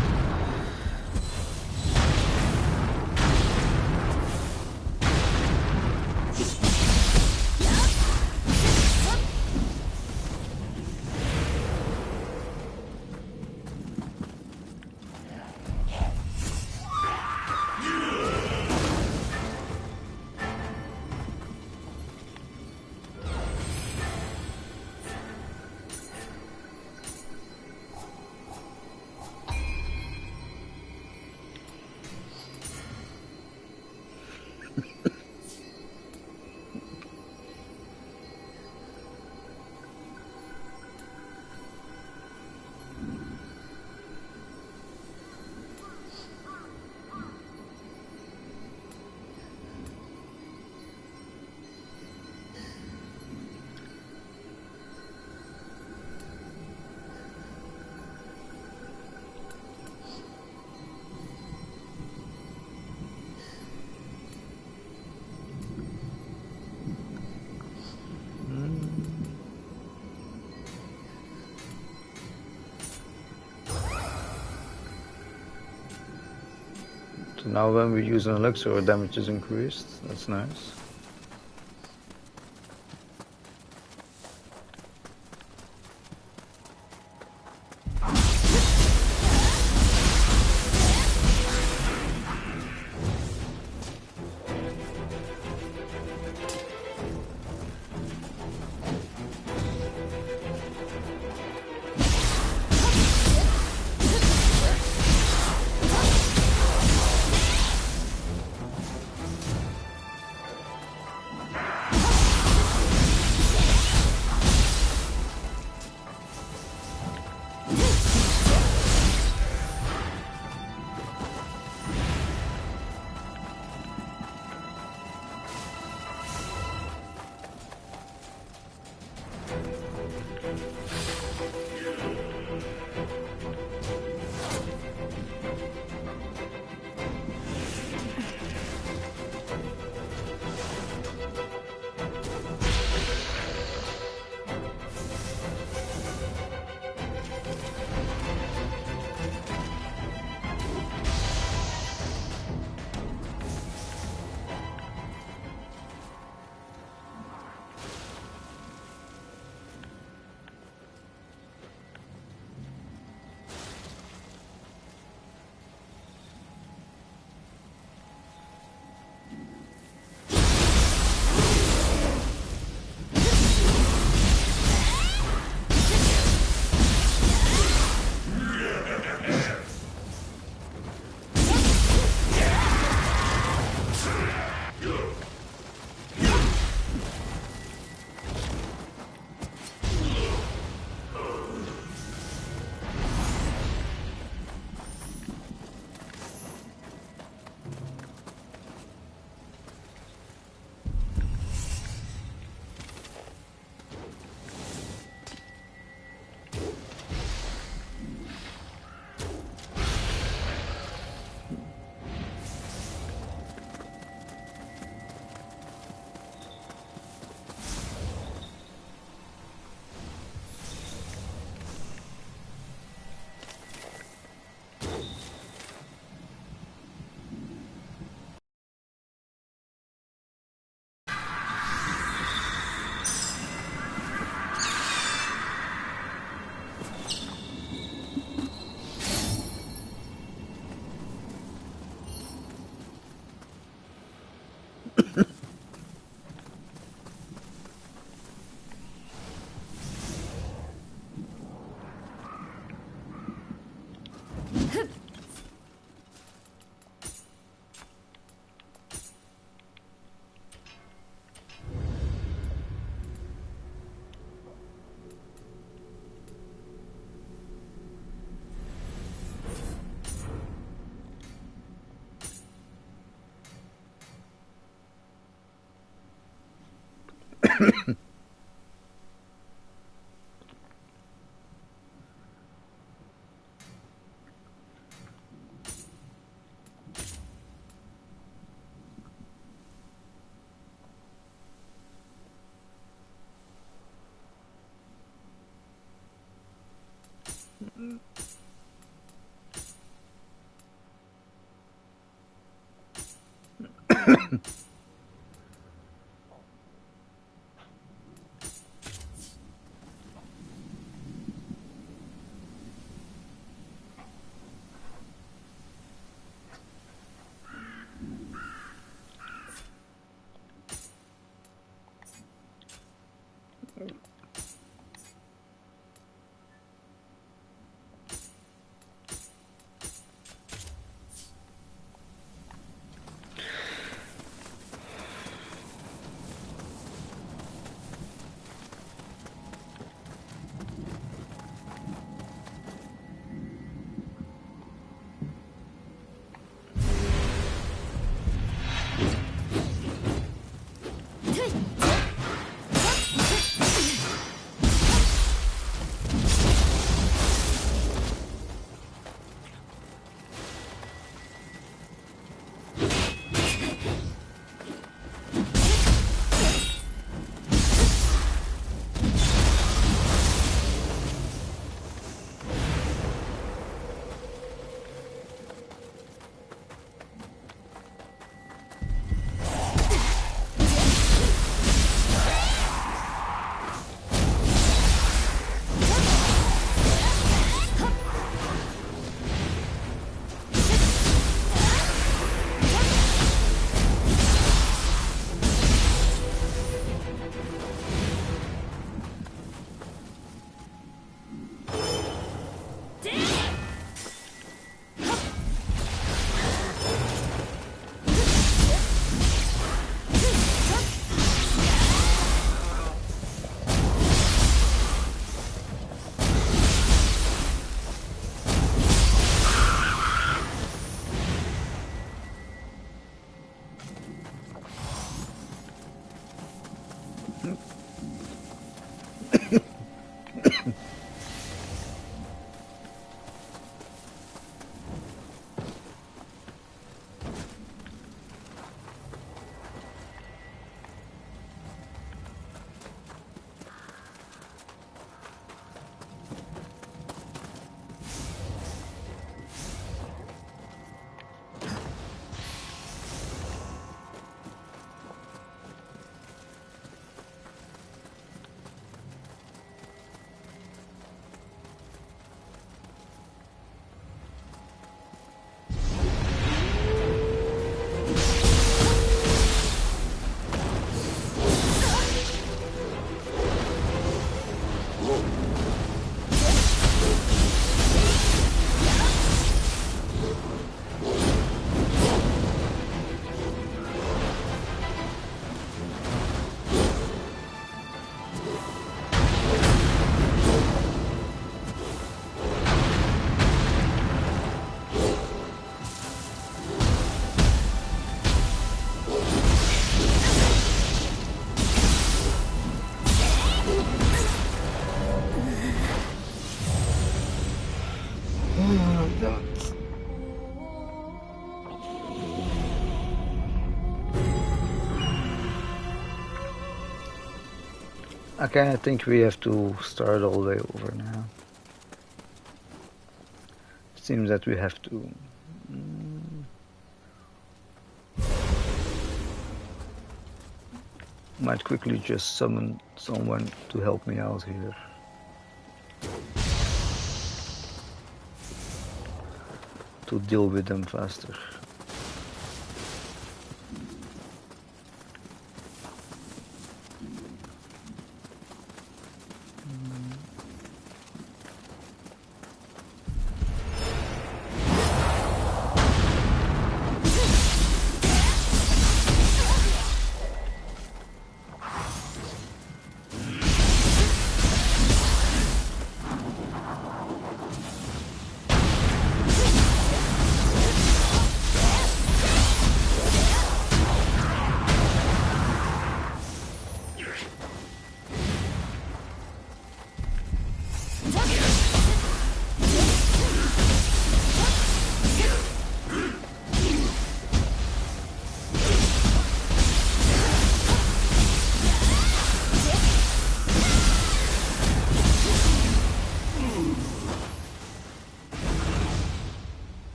So now when we use an elixir, our damage is increased. That's nice. Okay, I think we have to start all the way over now. Seems that we have to. Might quickly just summon someone to help me out here. To deal with them faster.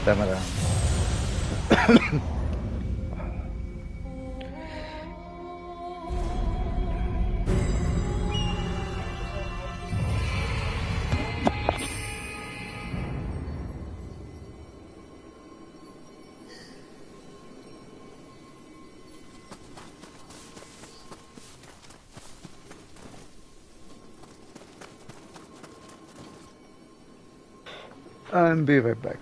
ダメだ。And be right back.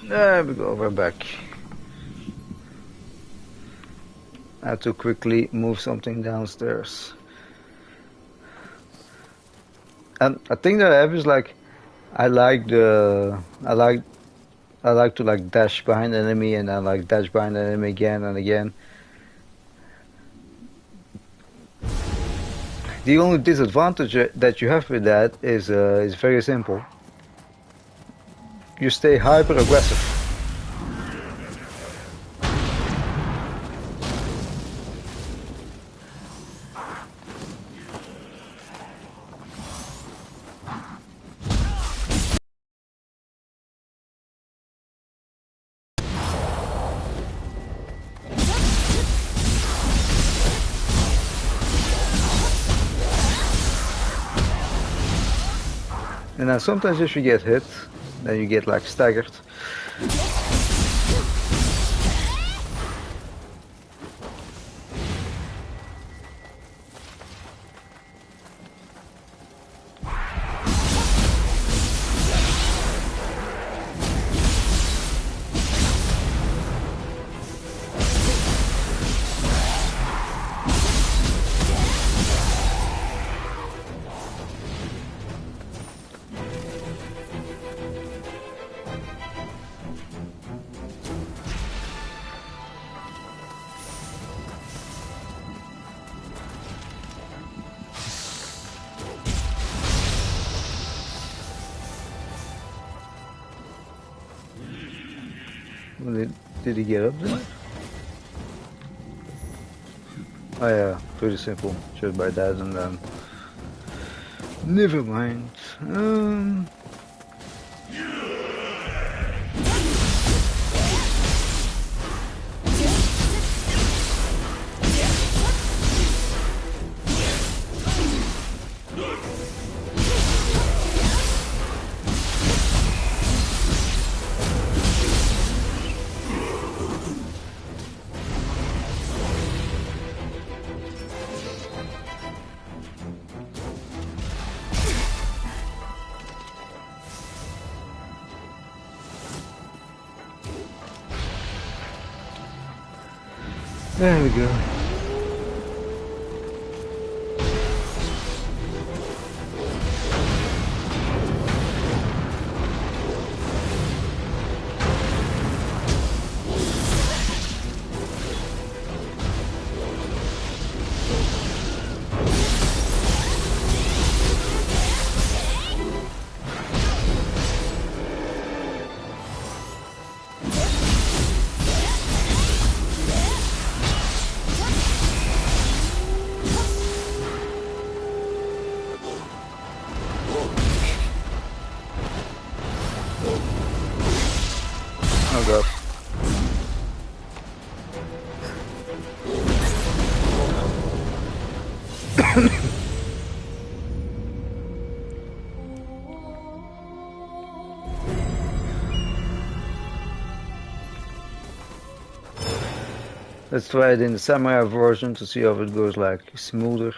There we go, we're back. I have to quickly move something downstairs. And I think that I have is like, I like to like dash behind the enemy and then like dash behind the enemy again and again. The only disadvantage that you have with that is very simple. You stay hyper aggressive. And then sometimes if you get hit, then you get like staggered. Did he get up there? Oh yeah, pretty simple. Just by that and then... Never mind. There we go. Oh god. Let's try it in the samurai version to see if it goes like smoother.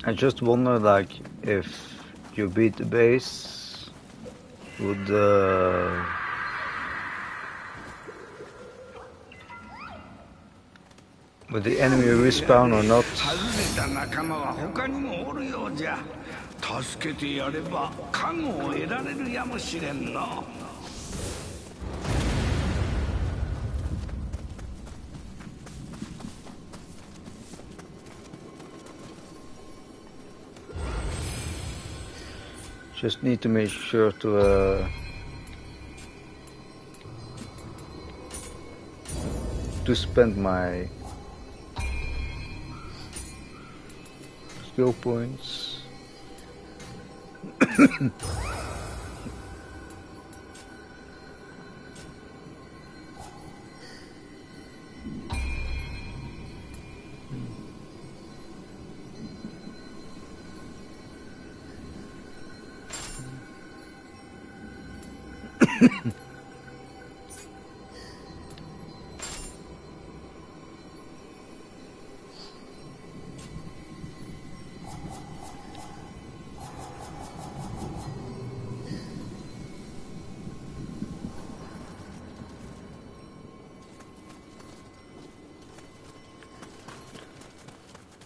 I just wonder, like, if you beat the base, would the enemy respawn or not? 外れた仲間は他にもおるようじゃ。助けてやれば加護を得られるやもしれんの。Just need to make sure to spend my skill points.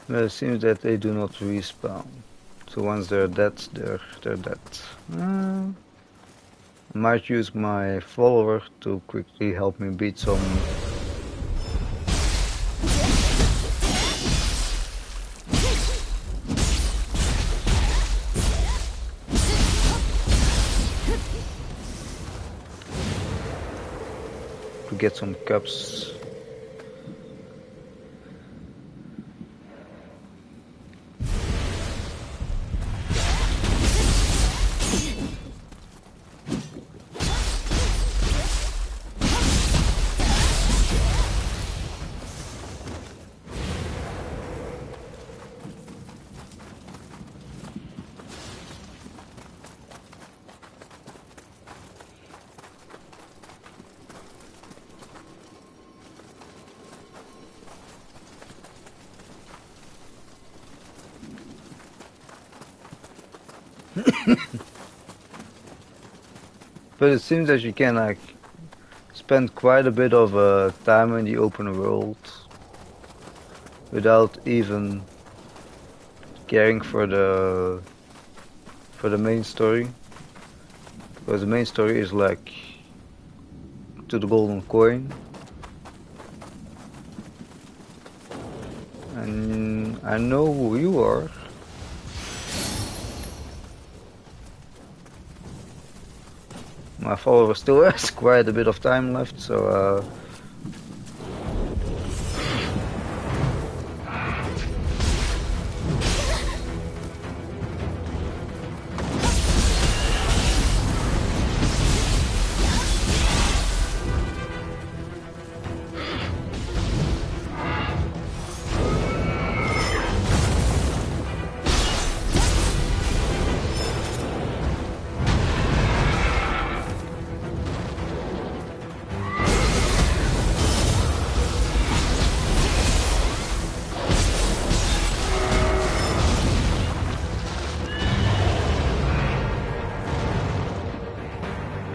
Well, it seems that they do not respawn. So once they're dead, they're dead. I might use my follower to quickly help me beat some. To get some cups. But it seems that you can like spend quite a bit of time in the open world without even caring for the main story, because the main story is like to the golden coin, and I know who you are. My follower still has quite a bit of time left, so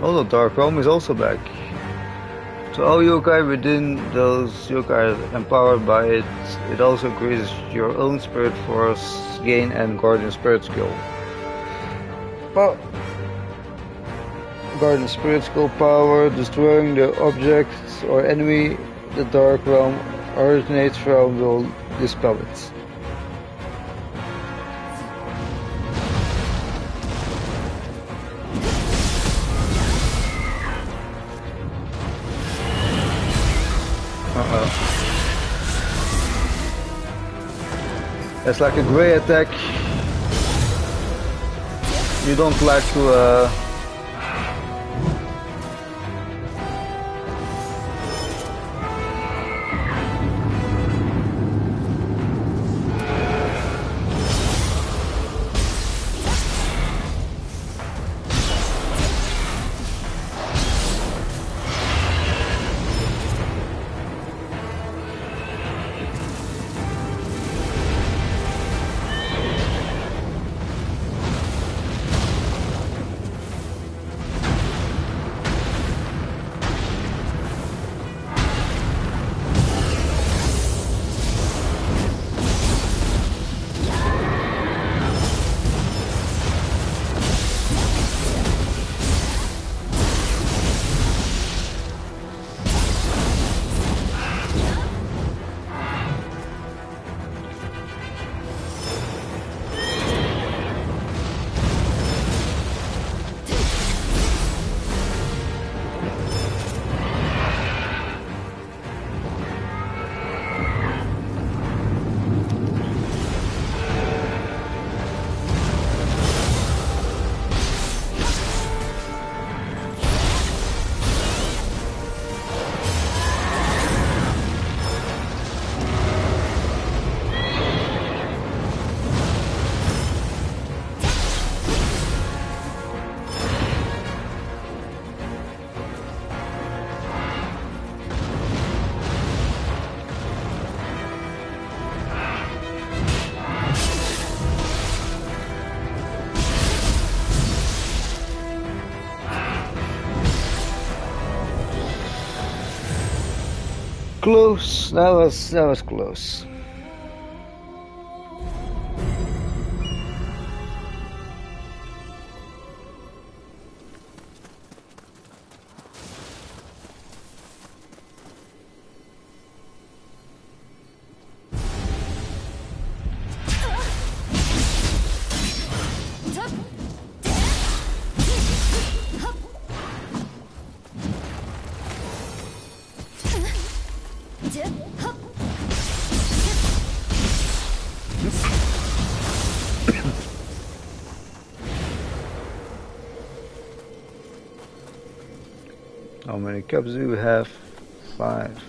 oh, the Dark Realm is also back. So all yokai within those yokai empowered by it, it also increases your own spirit force gain and guardian spirit skill. Oh. Guardian spirit skill power, destroying the object or enemy the Dark Realm originates from will dispel it. It's like a gray attack. You don't like to close. That was close. How many cups do we have? 5.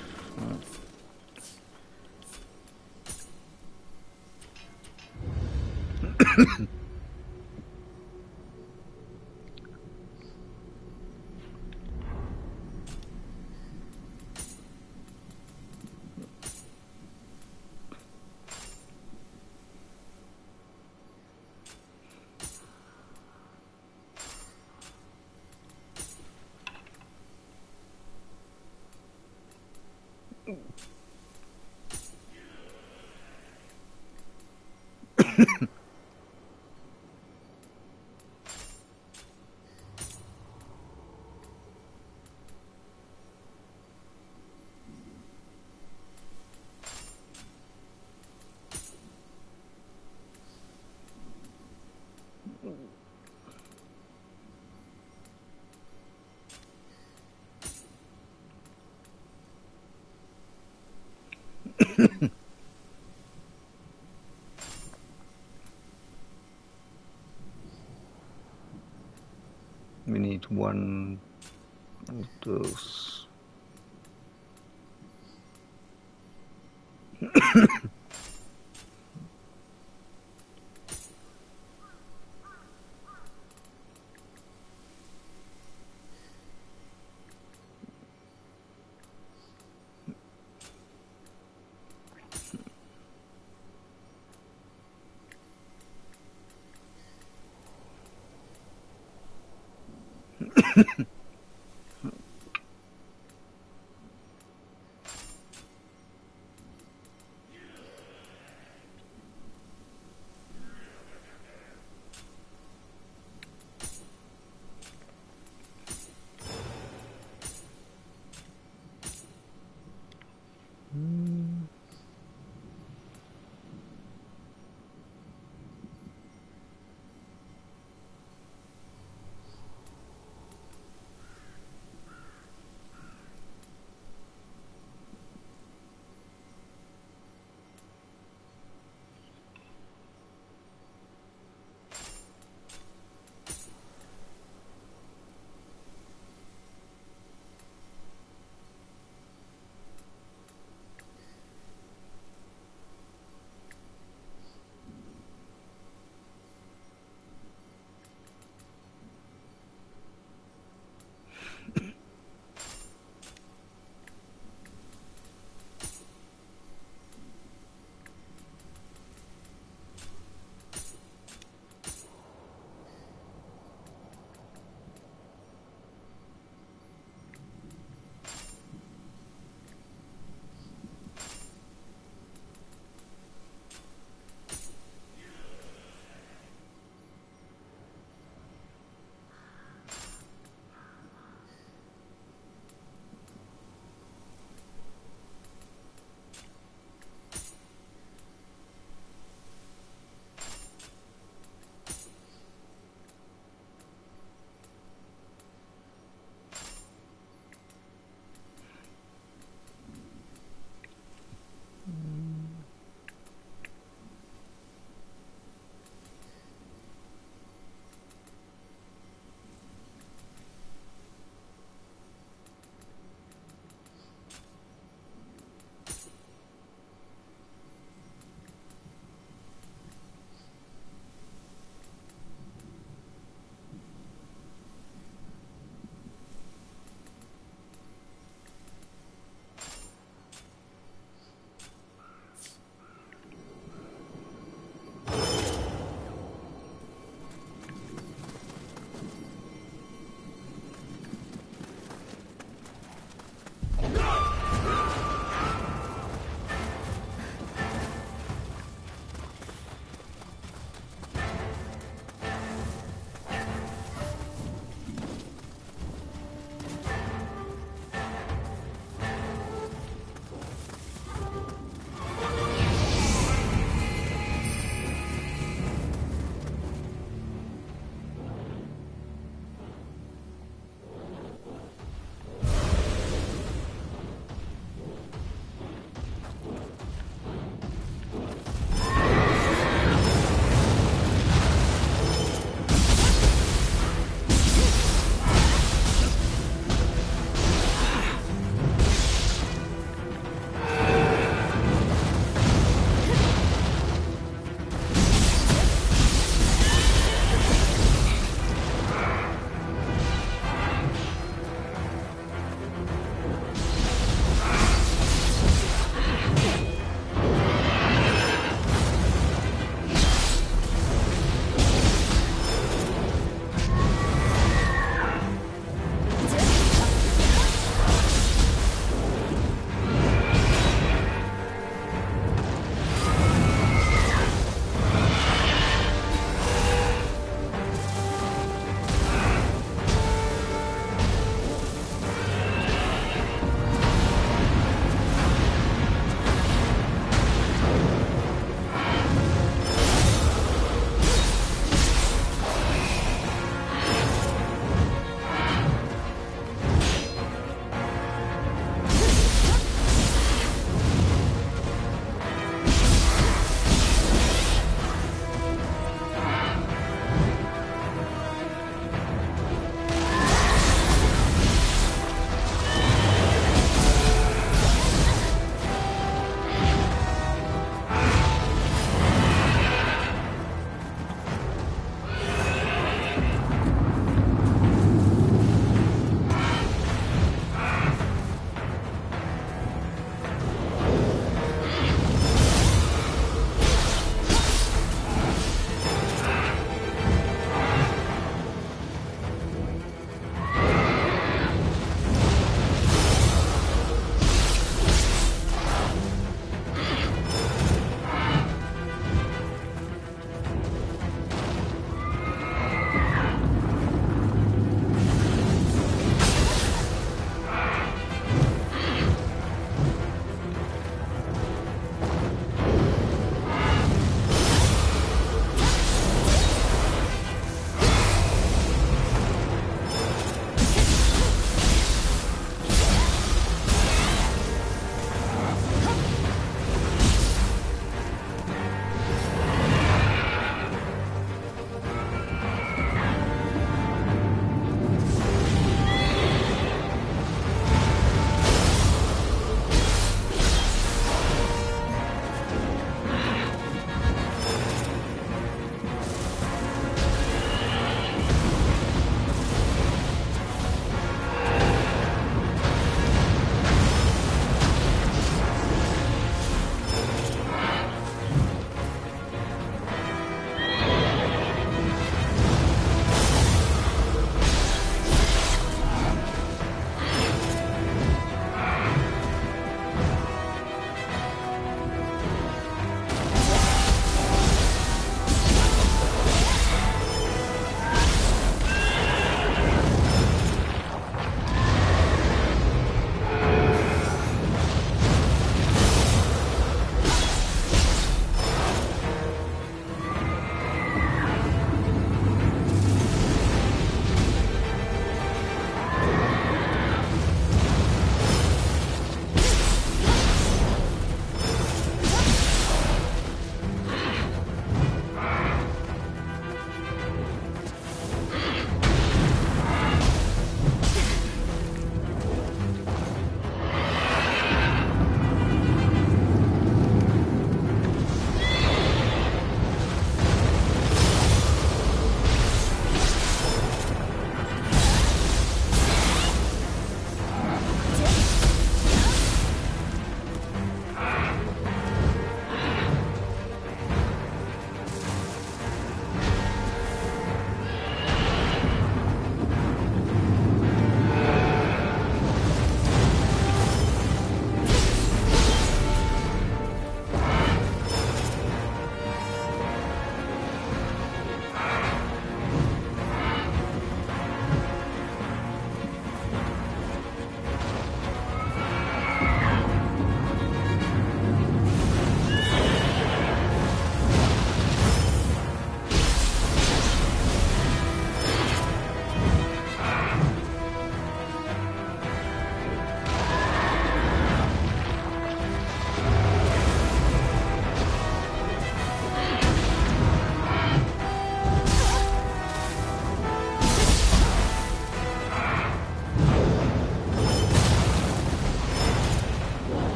We need one of those.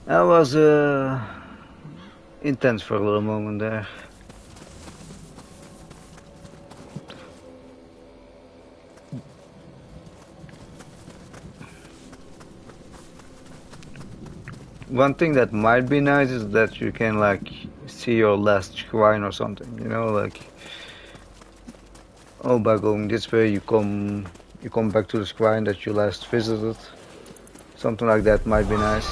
That was intense for a little moment there. One thing that might be nice is that you can like see your last shrine or something, you know, like oh, by going this way you come back to the shrine that you last visited. Something like that might be nice.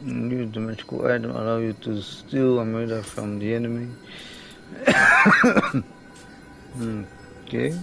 Use the magical item allow you to steal a murder from the enemy. Okay.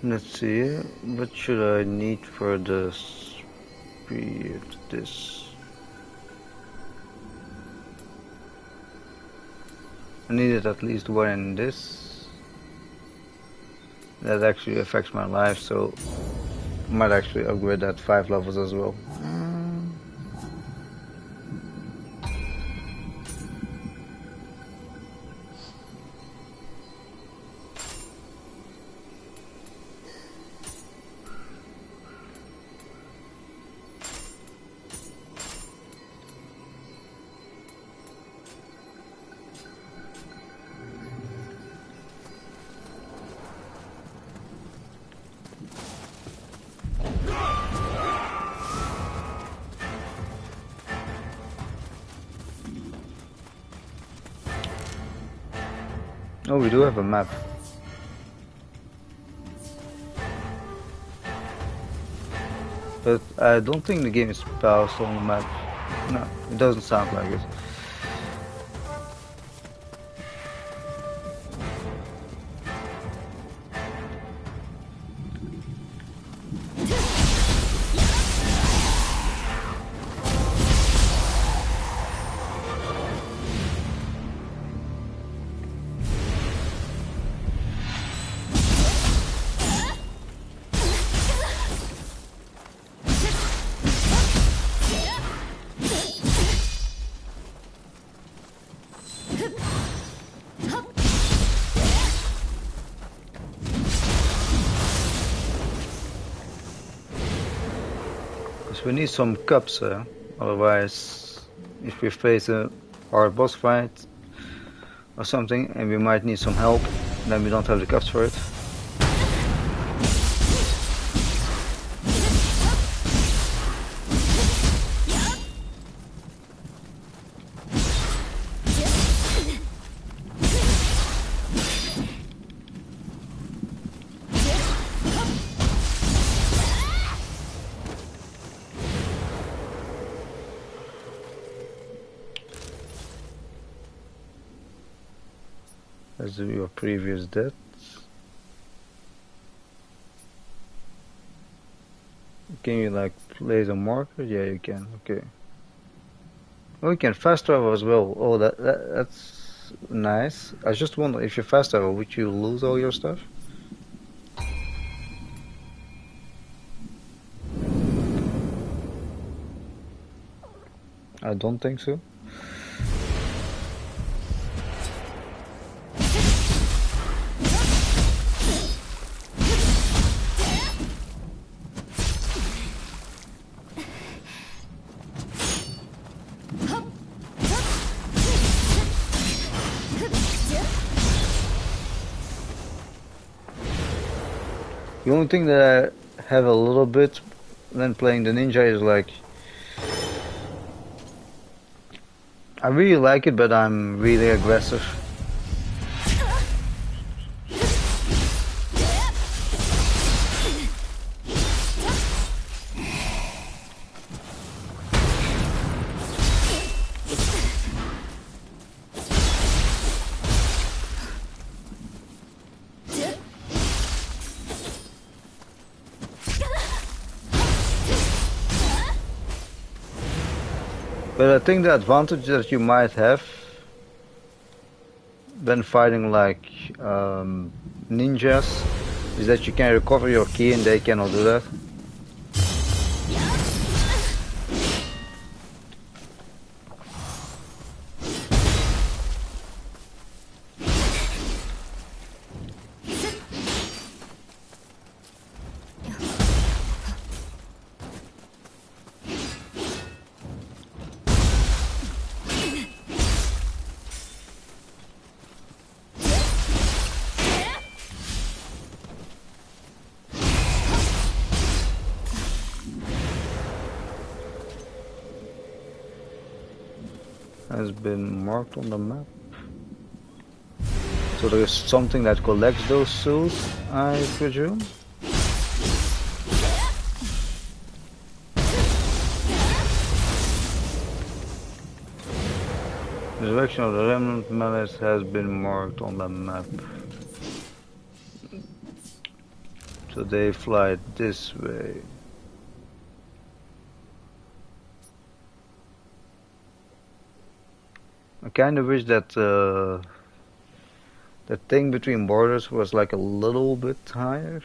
Let's see, what should I need for the speed? This. I needed at least one in this. That actually affects my life, so I might actually upgrade that 5 levels as well. Oh, we do have a map. But I don't think the game is paused on the map. No, it doesn't sound like it. Because we need some cups, otherwise if we face a hard boss fight or something and we might need some help, then we don't have the cups for it. Let's do your previous deaths. Can you like place a marker? Yeah, you can. Okay. Oh, you can fast travel as well. Oh, that's nice. I just wonder if you fast travel, would you lose all your stuff? I don't think so. The only thing that I have a little bit when playing the ninja is like I really like it, but I'm really aggressive. But I think the advantage that you might have when fighting like ninjas is that you can recover your key and they cannot do that. Has been marked on the map. So there is something that collects those souls, I presume. The direction of the remnant malice has been marked on the map. So they fly this way. I kind of wish that the thing between borders was like a little bit higher.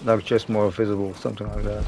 Like just more visible, something like that.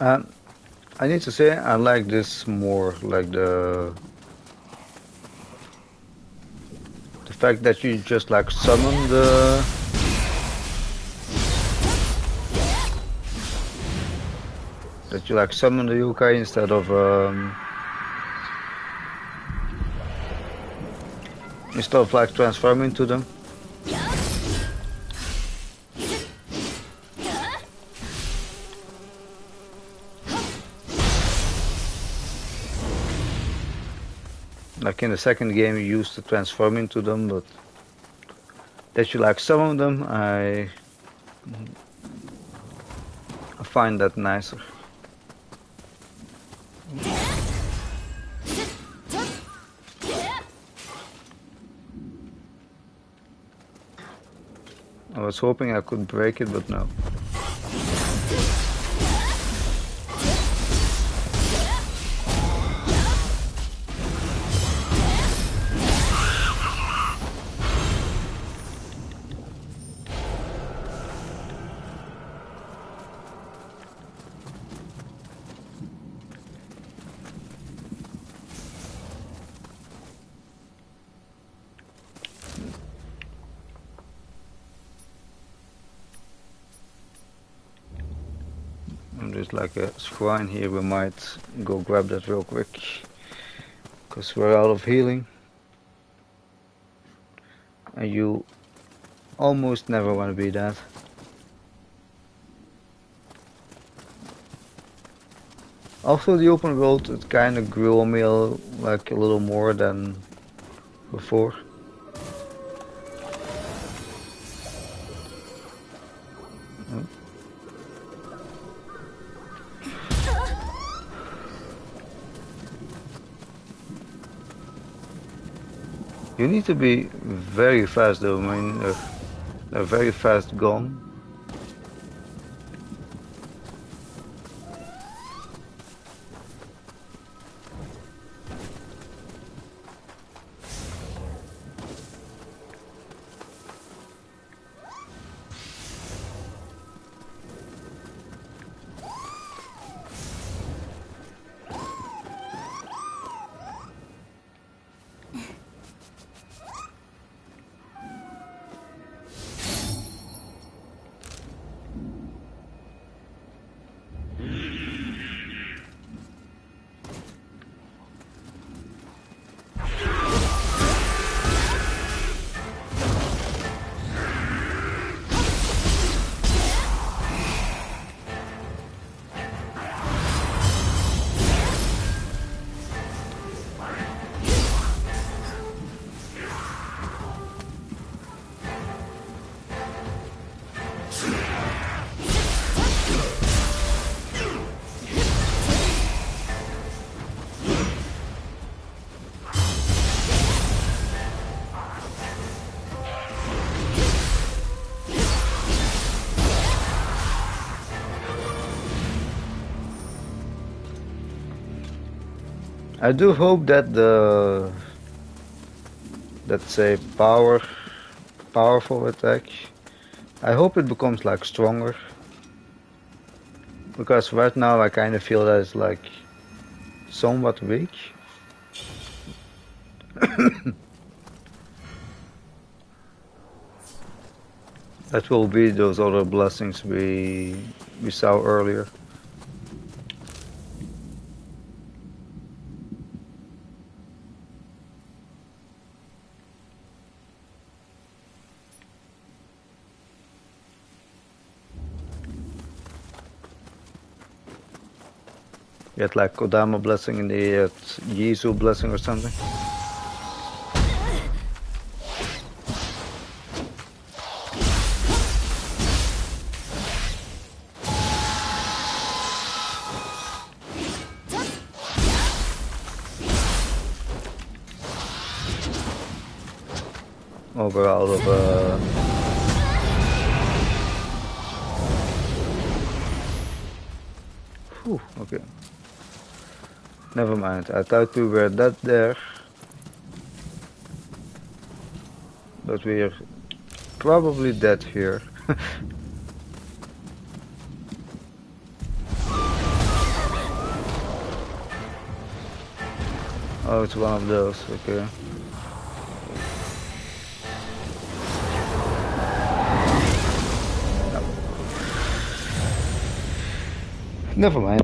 Um, I need to say I like this more, like the fact that you just like summon the yokai instead of like transforming to them. Like in the second game, you used to transform into them, but that you like summon them, I find that nicer. I was hoping I could break it, but no. There's like a shrine here, we might go grab that real quick, because we're out of healing. And you almost never want to be that. Also, the open world, it kind of grew on me like a little more than before. Oh. You need to be very fast though, I mean, they're very fast gone. I do hope that that's a powerful attack. I hope it becomes like stronger, because right now I kind of feel that it's like somewhat weak. That will be those other blessings we saw earlier. You had like Kodama blessing and they had Yizu blessing or something. Oh, we're out of Whew, okay. Never mind. I thought we were that there, but we're probably dead here. Oh, it's one of those. Okay. Never mind.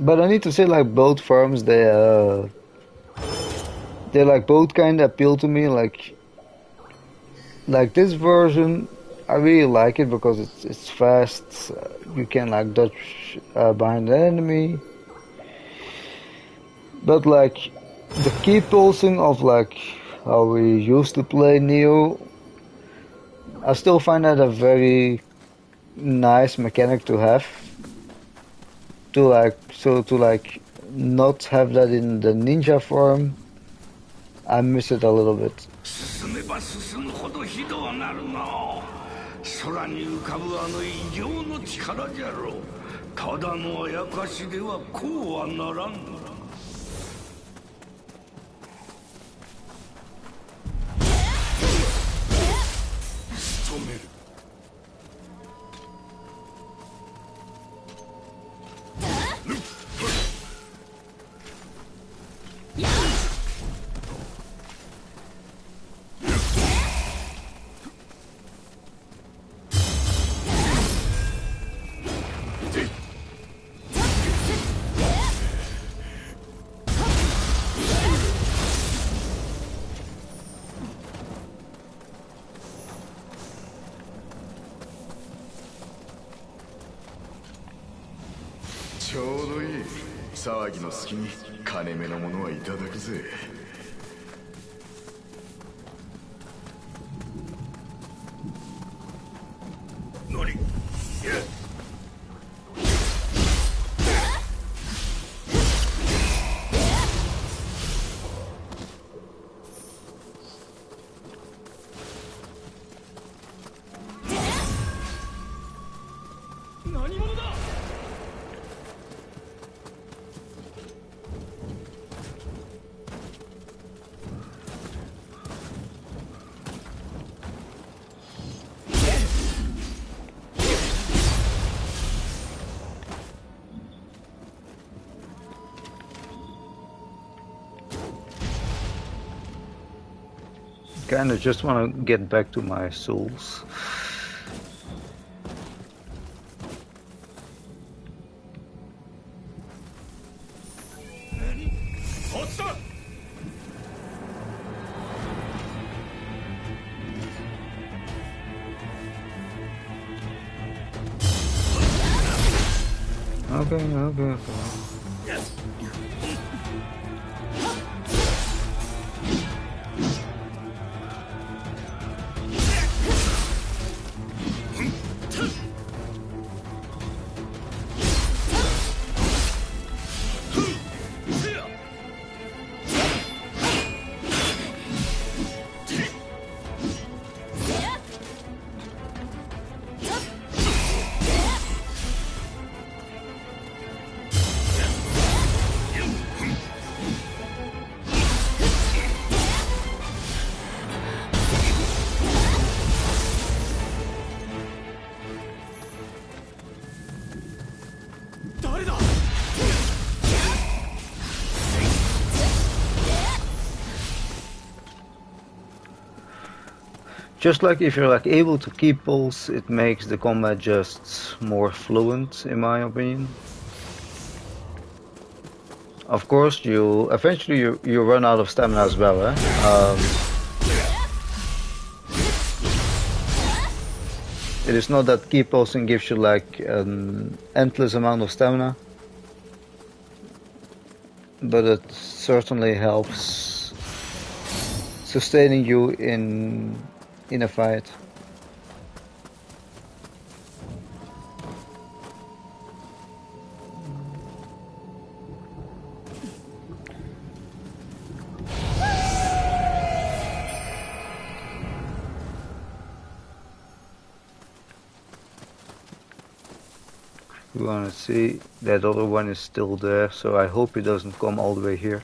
But I need to say, like both farms, they like both kind of appeal to me. Like this version, I really like it because it's fast. You can like dodge behind the enemy. But like the key pulsing of like how we used to play Neo, I still find that a very nice mechanic to have. To not have that in the ninja form, I miss it a little bit. 進めば進むほどひどうなるの。空に浮かぶあの異形の力じゃろう。ただのあやかしではこうはならん。仕留める。ちょうどいい。騒ぎの隙に金目のものはいただくぜ。何？何者だ。Kinda just want to get back to my souls. Okay. Just like if you're like able to keep pulse, it makes the combat just more fluent, in my opinion. Of course, you eventually you run out of stamina as well, eh? It is not that keep pulsing gives you like an endless amount of stamina, but it certainly helps sustaining you in a fight. We want to see that other one is still there, so I hope it doesn't come all the way here.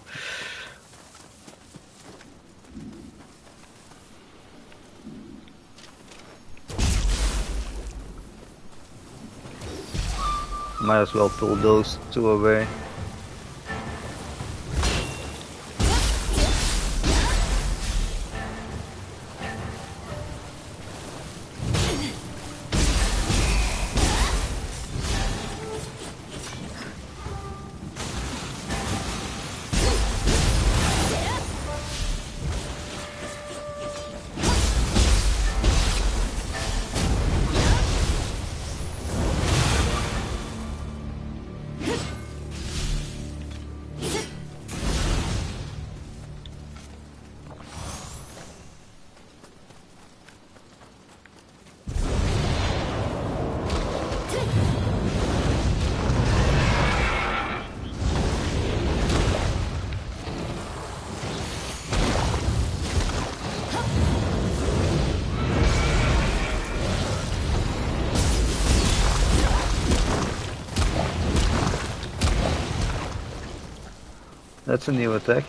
Might as well pull those two away. That's a new attack.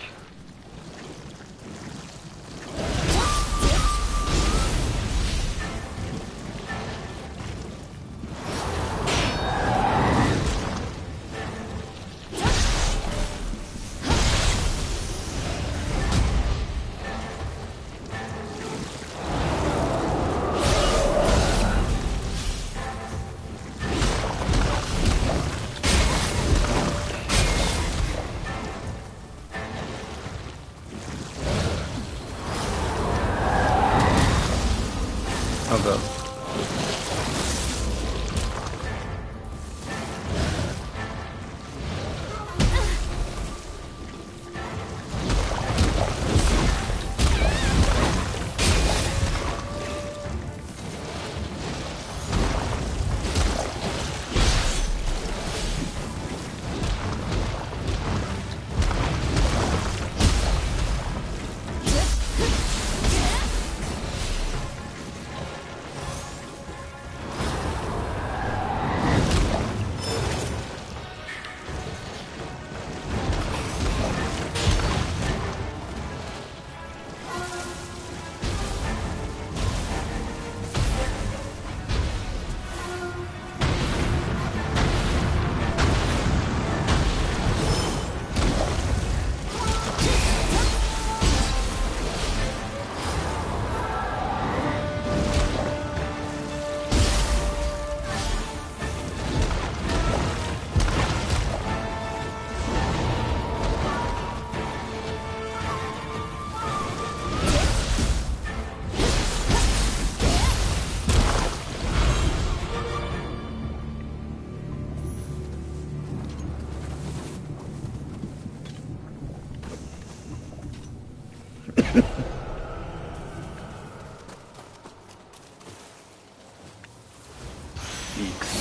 Oh god.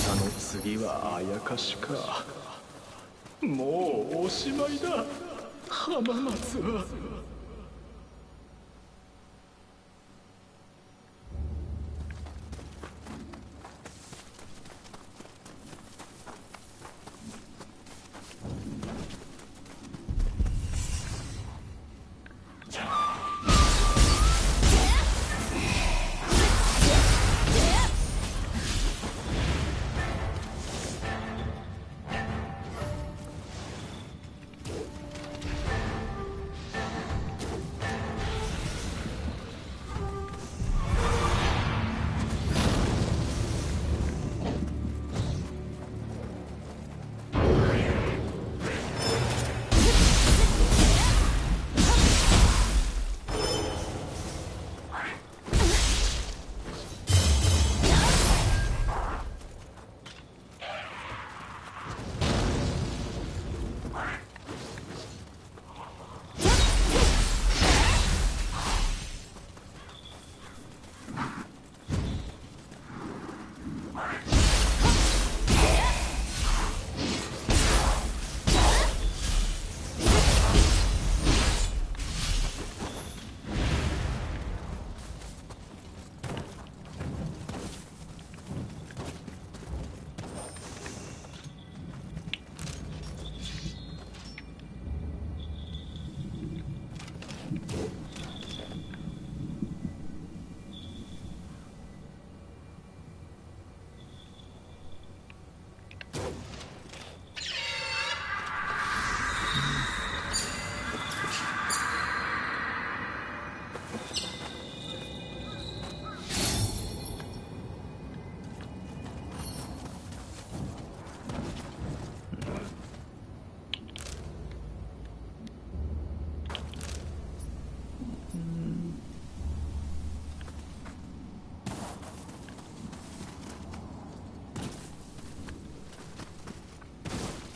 戦の次はあやかしか。もうおしまいだ浜松は。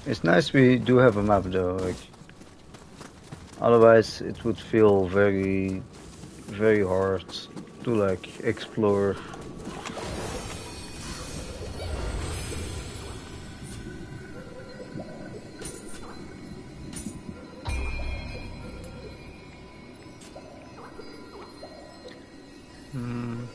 It's nice we do have a map though, like otherwise it would feel very, very hard to like explore. Hmm.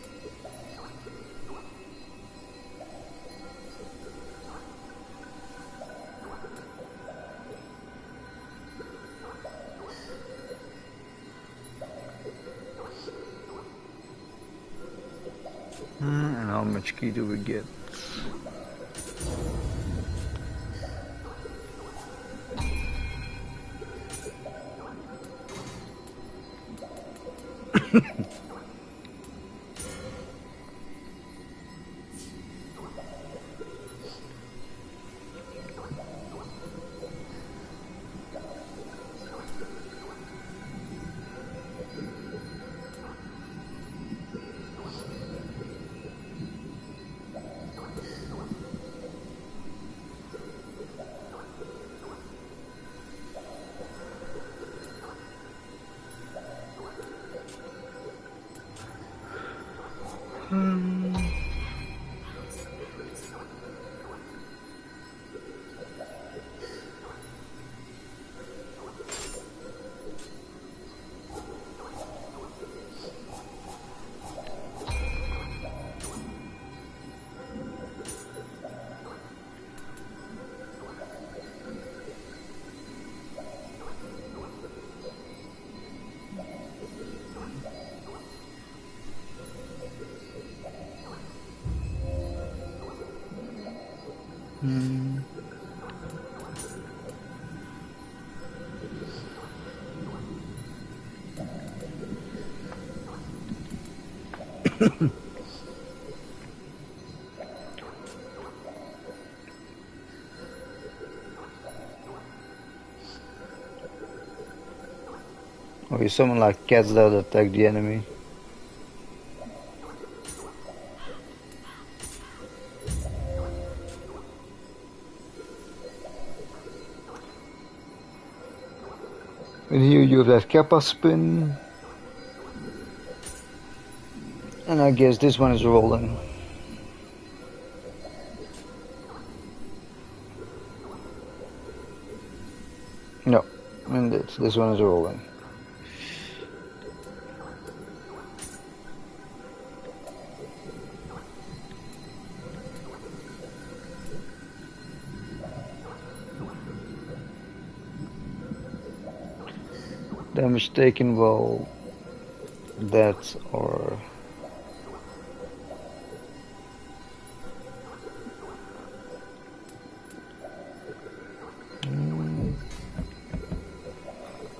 And how much key do we get? Hmm. Or is someone like cats that attack the enemy? And here you have that Kappa spin. And I guess this one is rolling. No, and this one is rolling. Damage taken, well, that or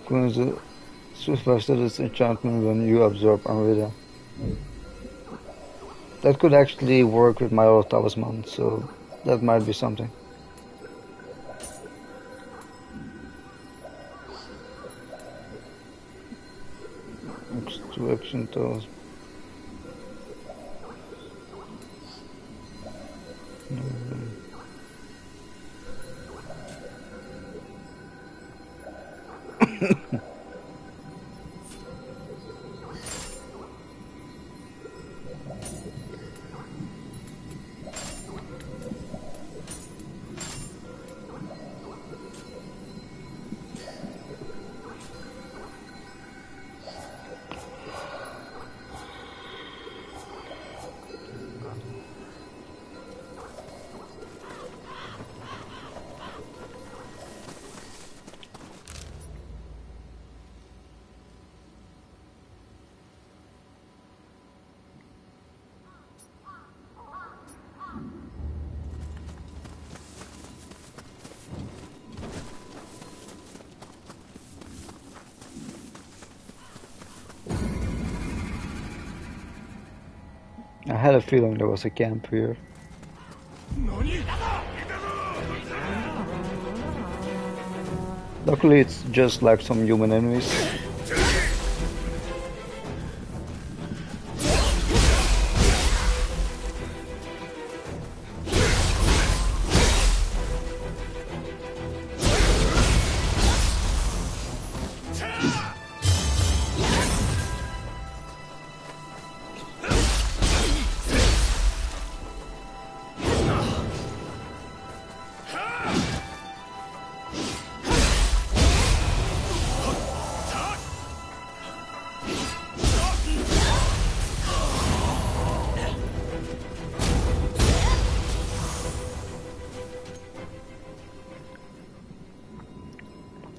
Kunze survives this enchantment when you absorb Amrita. That could actually work with my old talisman, so that might be something. Extraction talisman. I had a feeling there was a camp here. 何 Luckily, it's just like some human enemies.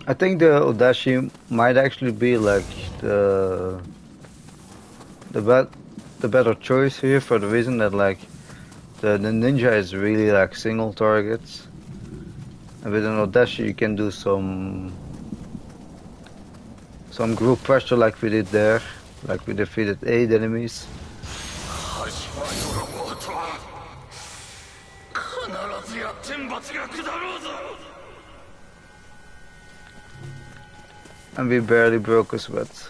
I think the Odashi might actually be like the the bet the better choice here for the reason that like the ninja is really like single targets, and with an Odashi you can do some group pressure like we did there, like we defeated 8 enemies. 始まりのことは必ずや天罰が下ろうぞ And we barely broke a sweat.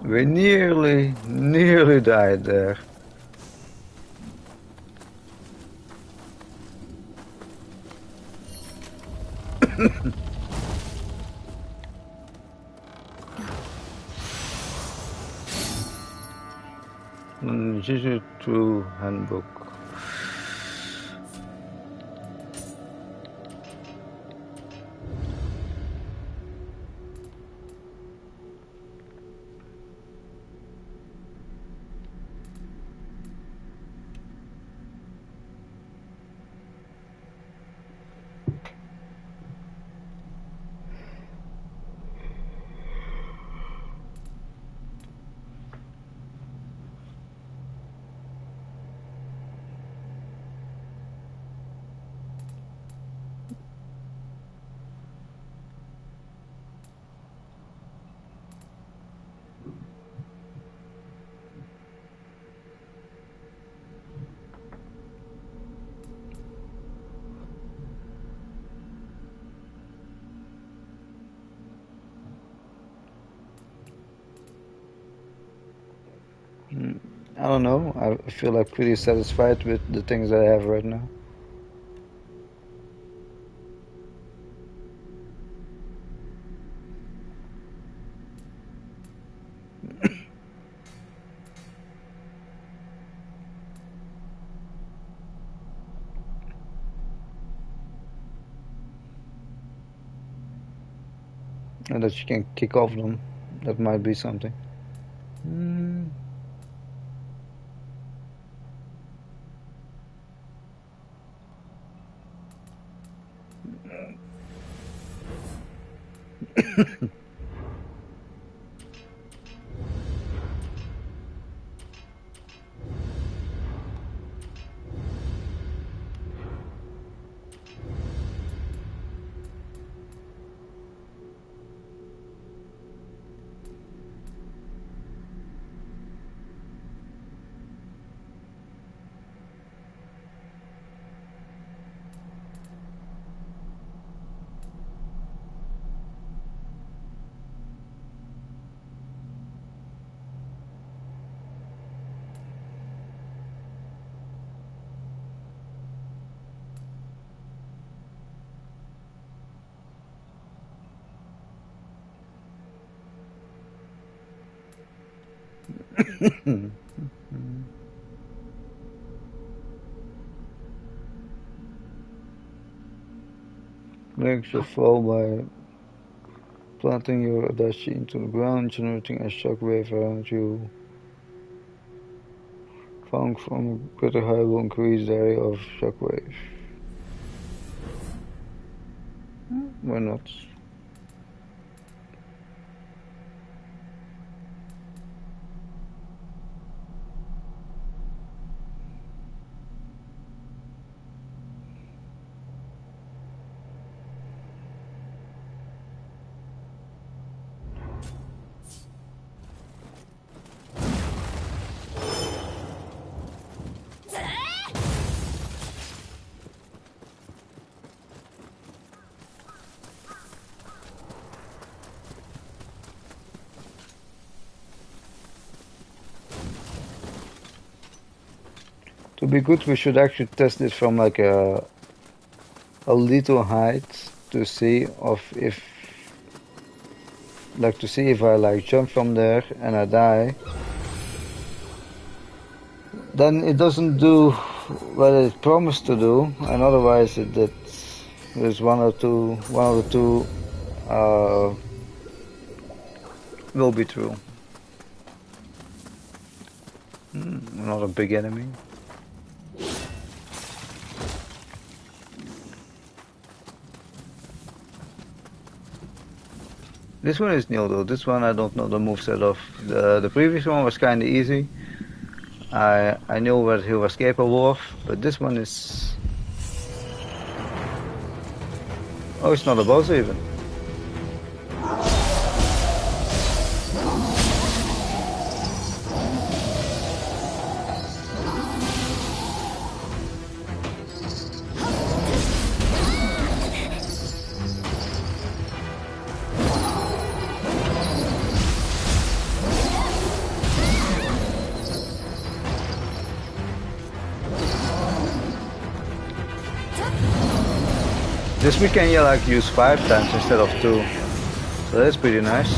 We nearly died there. Jujutsu Handbook. I don't know. I feel like pretty satisfied with the things that I have right now. And that you can kick off them. That might be something. Legs will fall by planting your adachi into the ground, generating a shockwave around you. Found from greater height will increase the area of shockwave. Why not? To be good, we should actually test it from like a little height to see if I like jump from there and I die, then it doesn't do what it promised to do, and otherwise there's one of the two uh, will be true. Not a big enemy. This one is new though. This one I don't know the moveset of. The previous one was kinda easy. I knew what he was capable of, but this one is... Oh, it's not a boss even. This we can like use 5 times instead of 2, so that's pretty nice.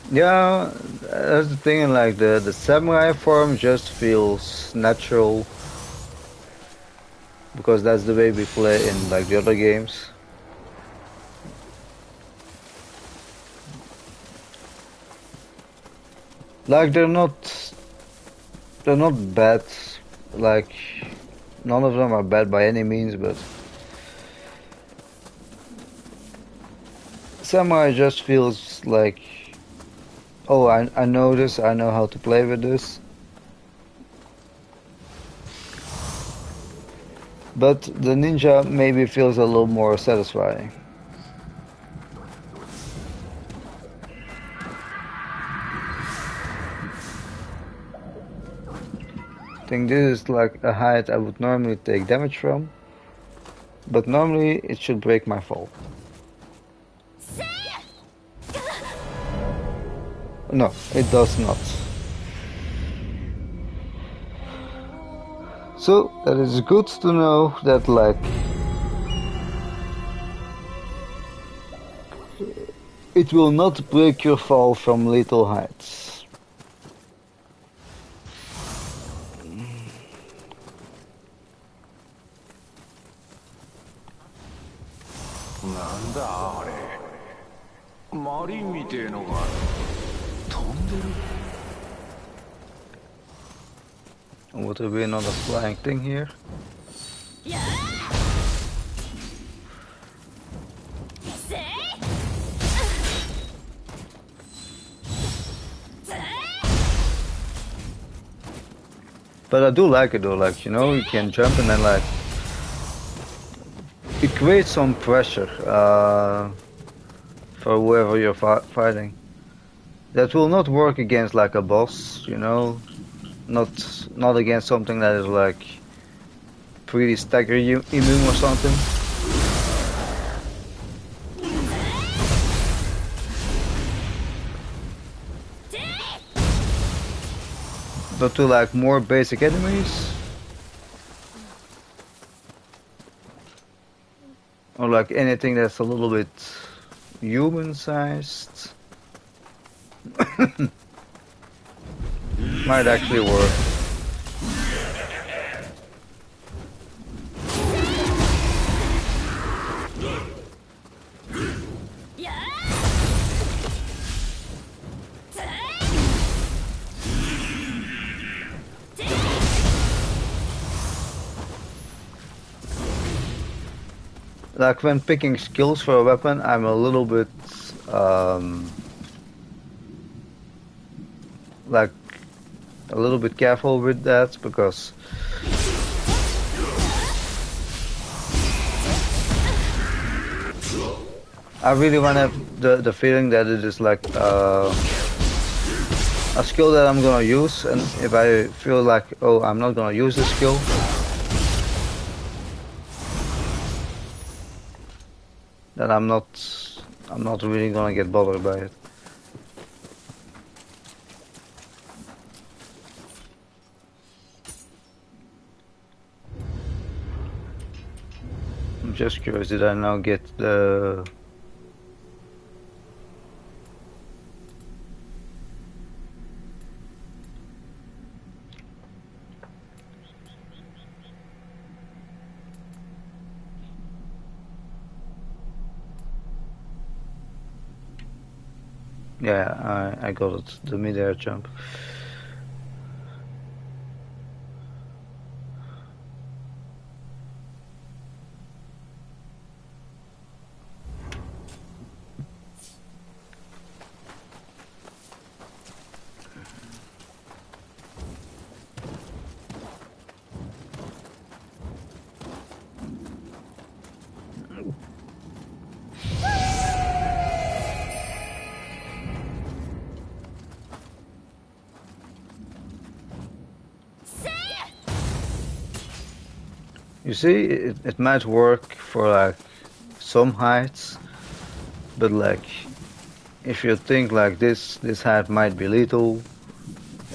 Yeah, that's the thing, like the samurai form just feels natural because that's the way we play in like the other games. Like they're not bad, like None of them are bad by any means, but Samurai just feels like, oh, I know this, I know how to play with this. But the ninja maybe feels a little more satisfying. I think this is like a height I would normally take damage from, but normally it should break my fall. No, it does not. So that is good to know that like it will not break your fall from lethal heights. なんだあれ。マリンみてえのが飛んでる。Would there be another flying thing here? But I do like it though, like, you know, you can jump and then like it creates some pressure for whoever you're fighting. That will not work against like a boss, you know, not against something that is like pretty stagger immune or something. But to like more basic enemies, or like anything that's a little bit human-sized, might actually work. Like when picking skills for a weapon, I'm a little bit like a little bit careful with that because I really want to have the feeling that it is like a skill that I'm gonna use, and if I feel like, oh, I'm not gonna use this skill, then I'm not really gonna get bothered by it. I'm just curious, did I now get the... Yeah, I got it, the mid-air jump. You see, it might work for like some heights, but like if you think like this height might be lethal,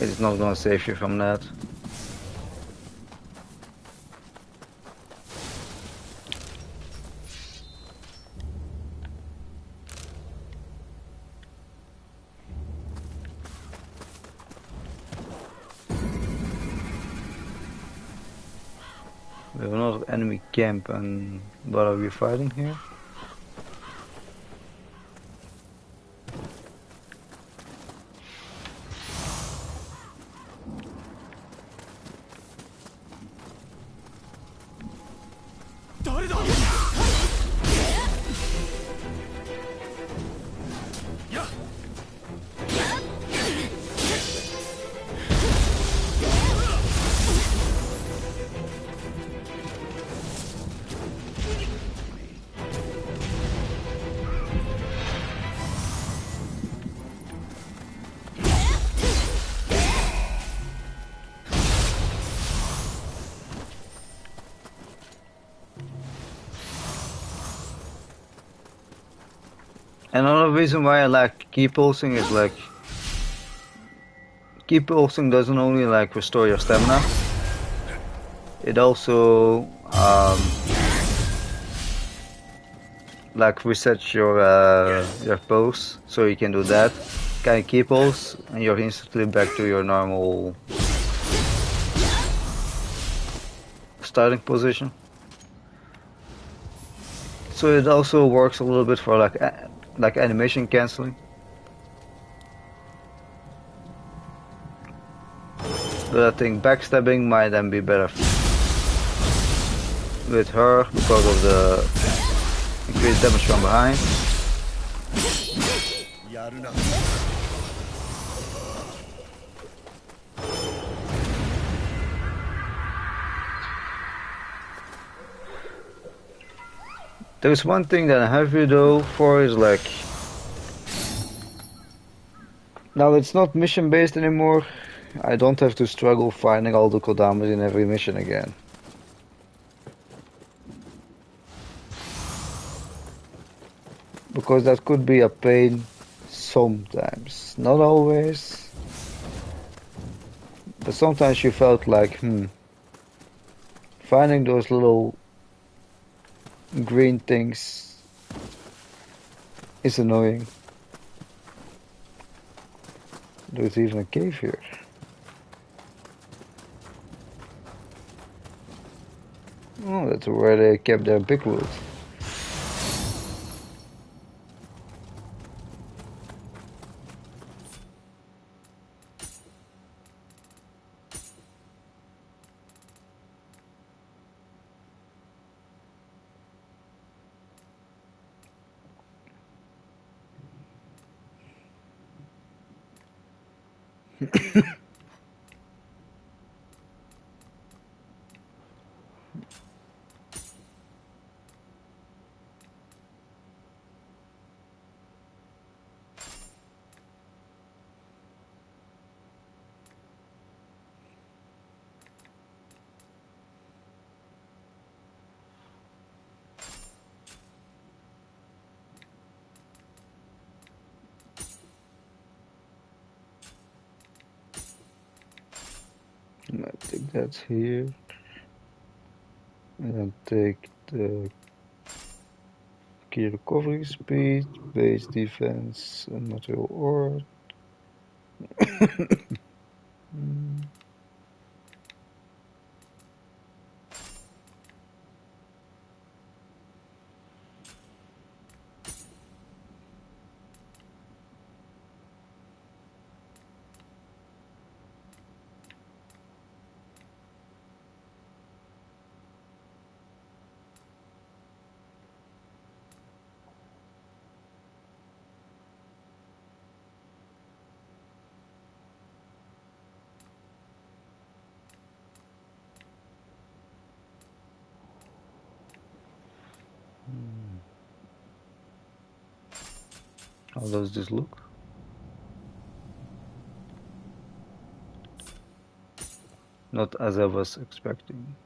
it's not gonna save you from that. We have another enemy camp, and what are we fighting here? Another reason why I like keep pulsing is like keep pulsing doesn't only like restore your stamina, it also like resets your pose, so you can do that. Kind of keep pulse, and you're instantly back to your normal starting position. So it also works a little bit for like animation canceling. But I think backstabbing might then be better with her because of the increased damage from behind. There's one thing that I have you though for is like now it's not mission based anymore. I don't have to struggle finding all the kodamas in every mission again. Because that could be a pain sometimes. Not always. But sometimes you felt like, finding those little green things is annoying. There's even a cave here. Oh, that's where they kept their big wood. I think that's here. And then take the key recovery speed, base defense, and material ore. How does this look? Not as I was expecting.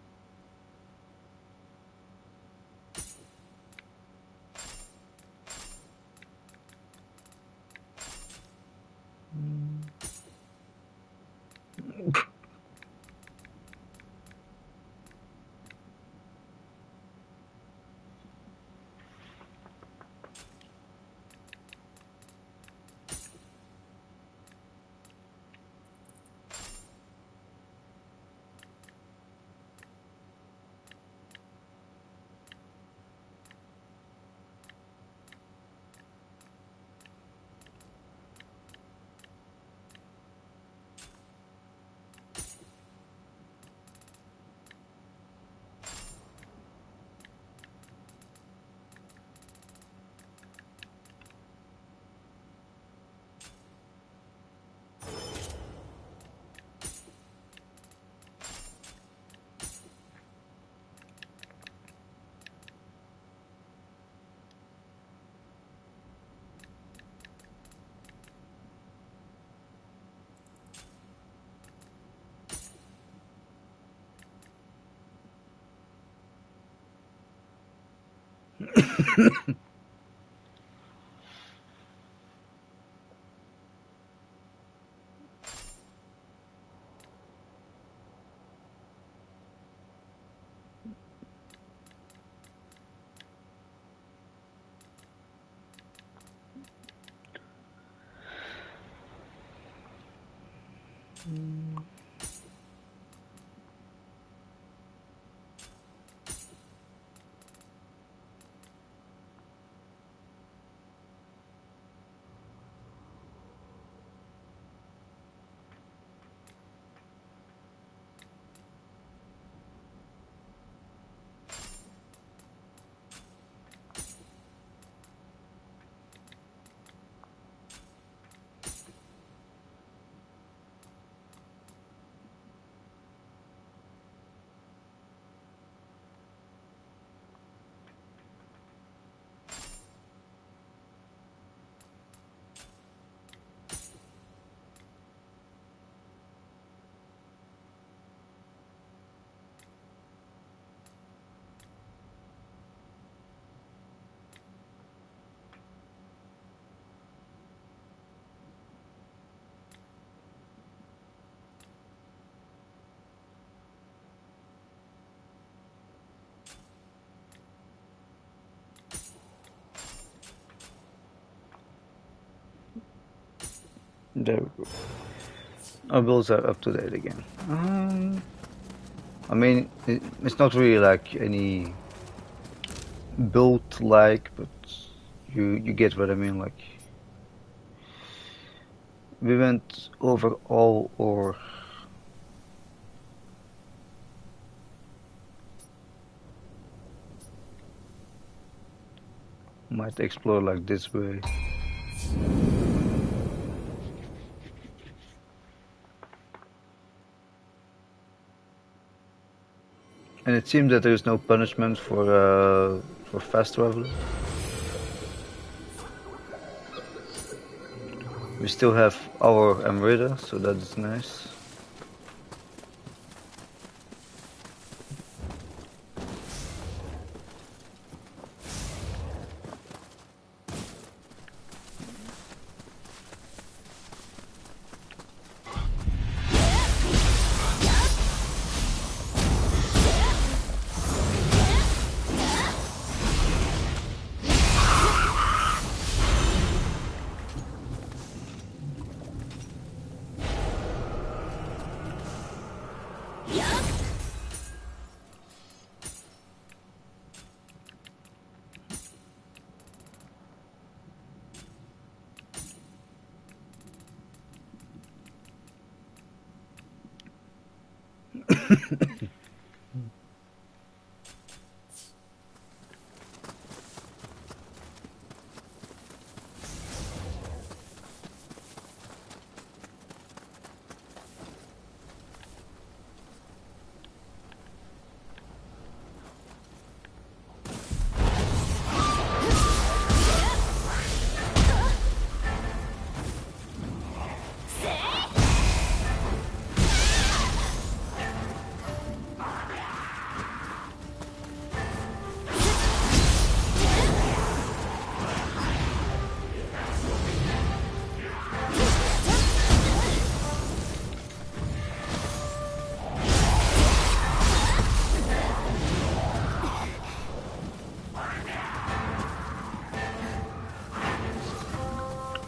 There we go. Our builds are up to date again. I mean, it's not really like any build like, but you get what I mean. Like, we went over all or might explore like this way. And it seems that there is no punishment for fast travel. We still have our Amrita, so that is nice.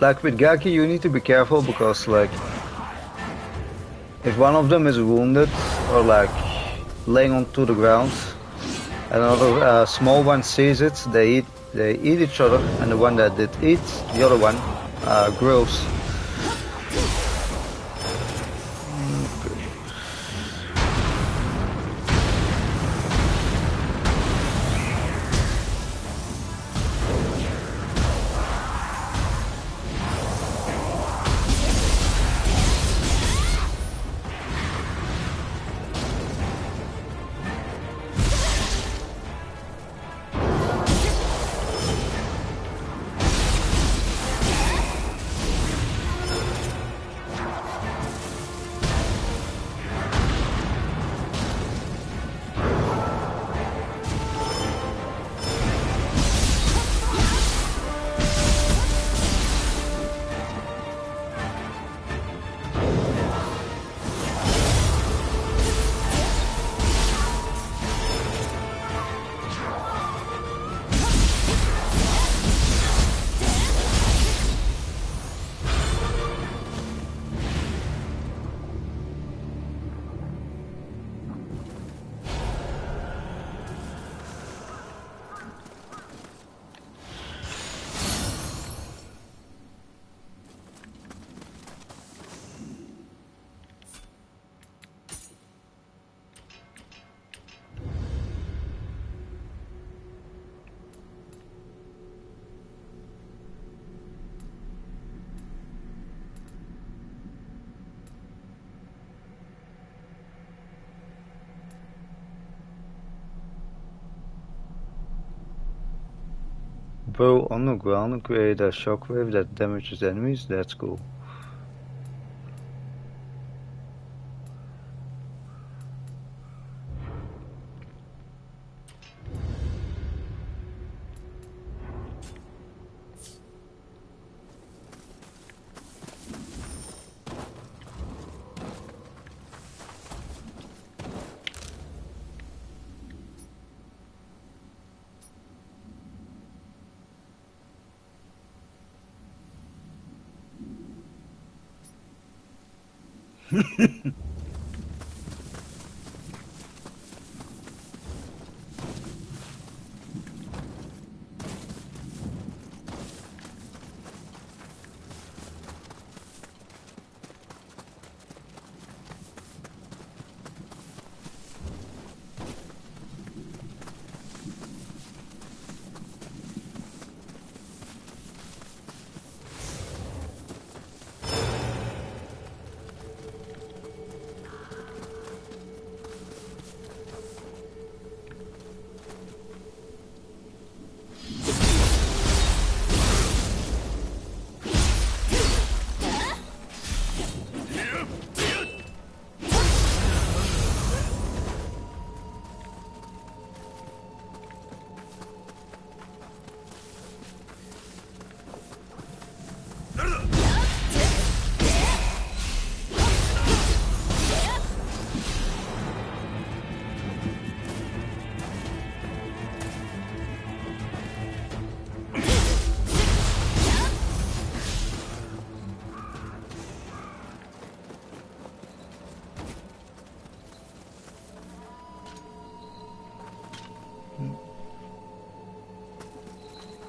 Like with Gaki, you need to be careful because like if one of them is wounded or like laying onto the ground, and another small one sees it, they eat each other, and the one that did eat the other one grows. bow on the ground and create a shockwave that damages enemies. That's cool.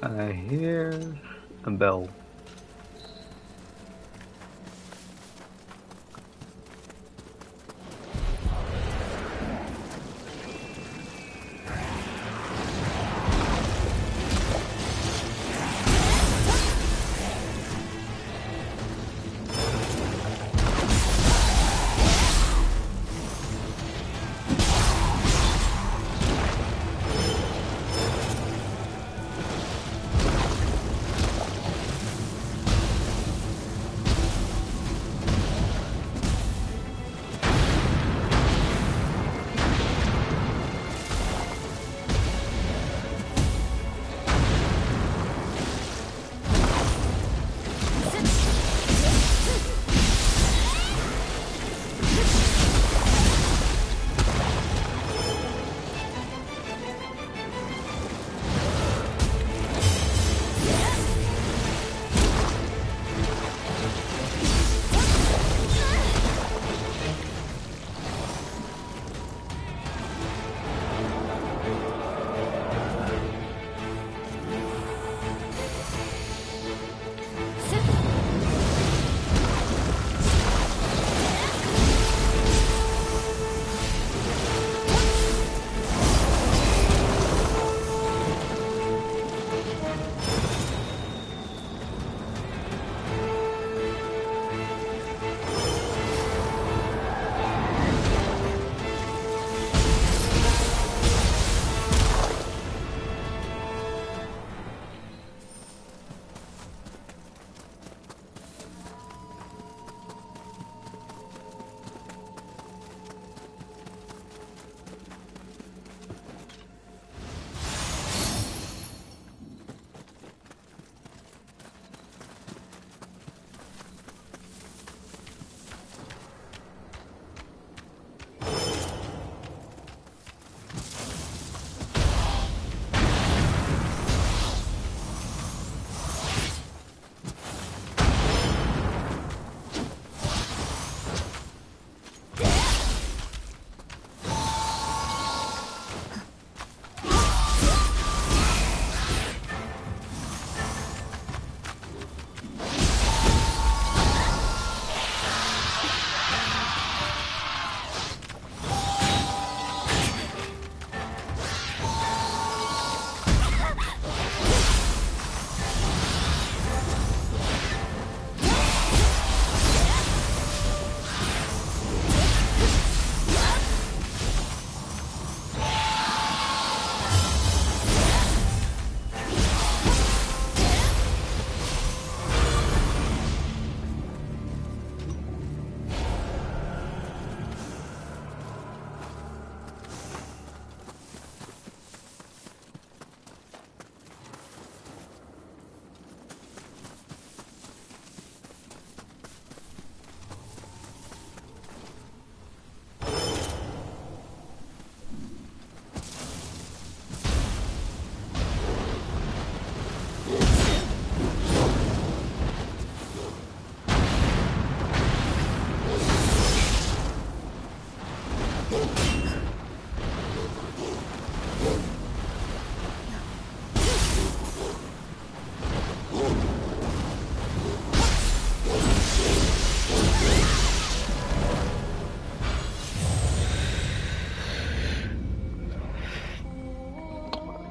I hear a bell.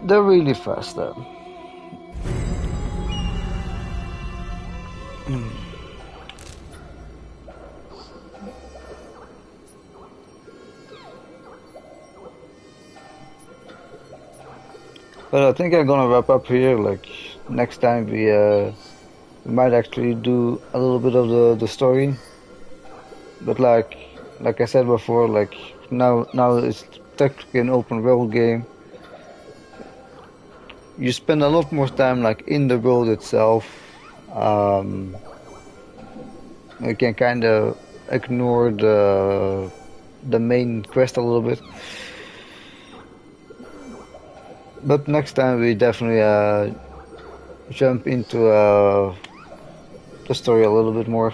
they're really fast though. But I think I'm gonna wrap up here. Like next time we might actually do a little bit of the story. But like I said before, like now it's technically an open world game. You spend a lot more time like in the world itself. Um, you can kind of ignore the main quest a little bit. But next time we definitely jump into the story a little bit more.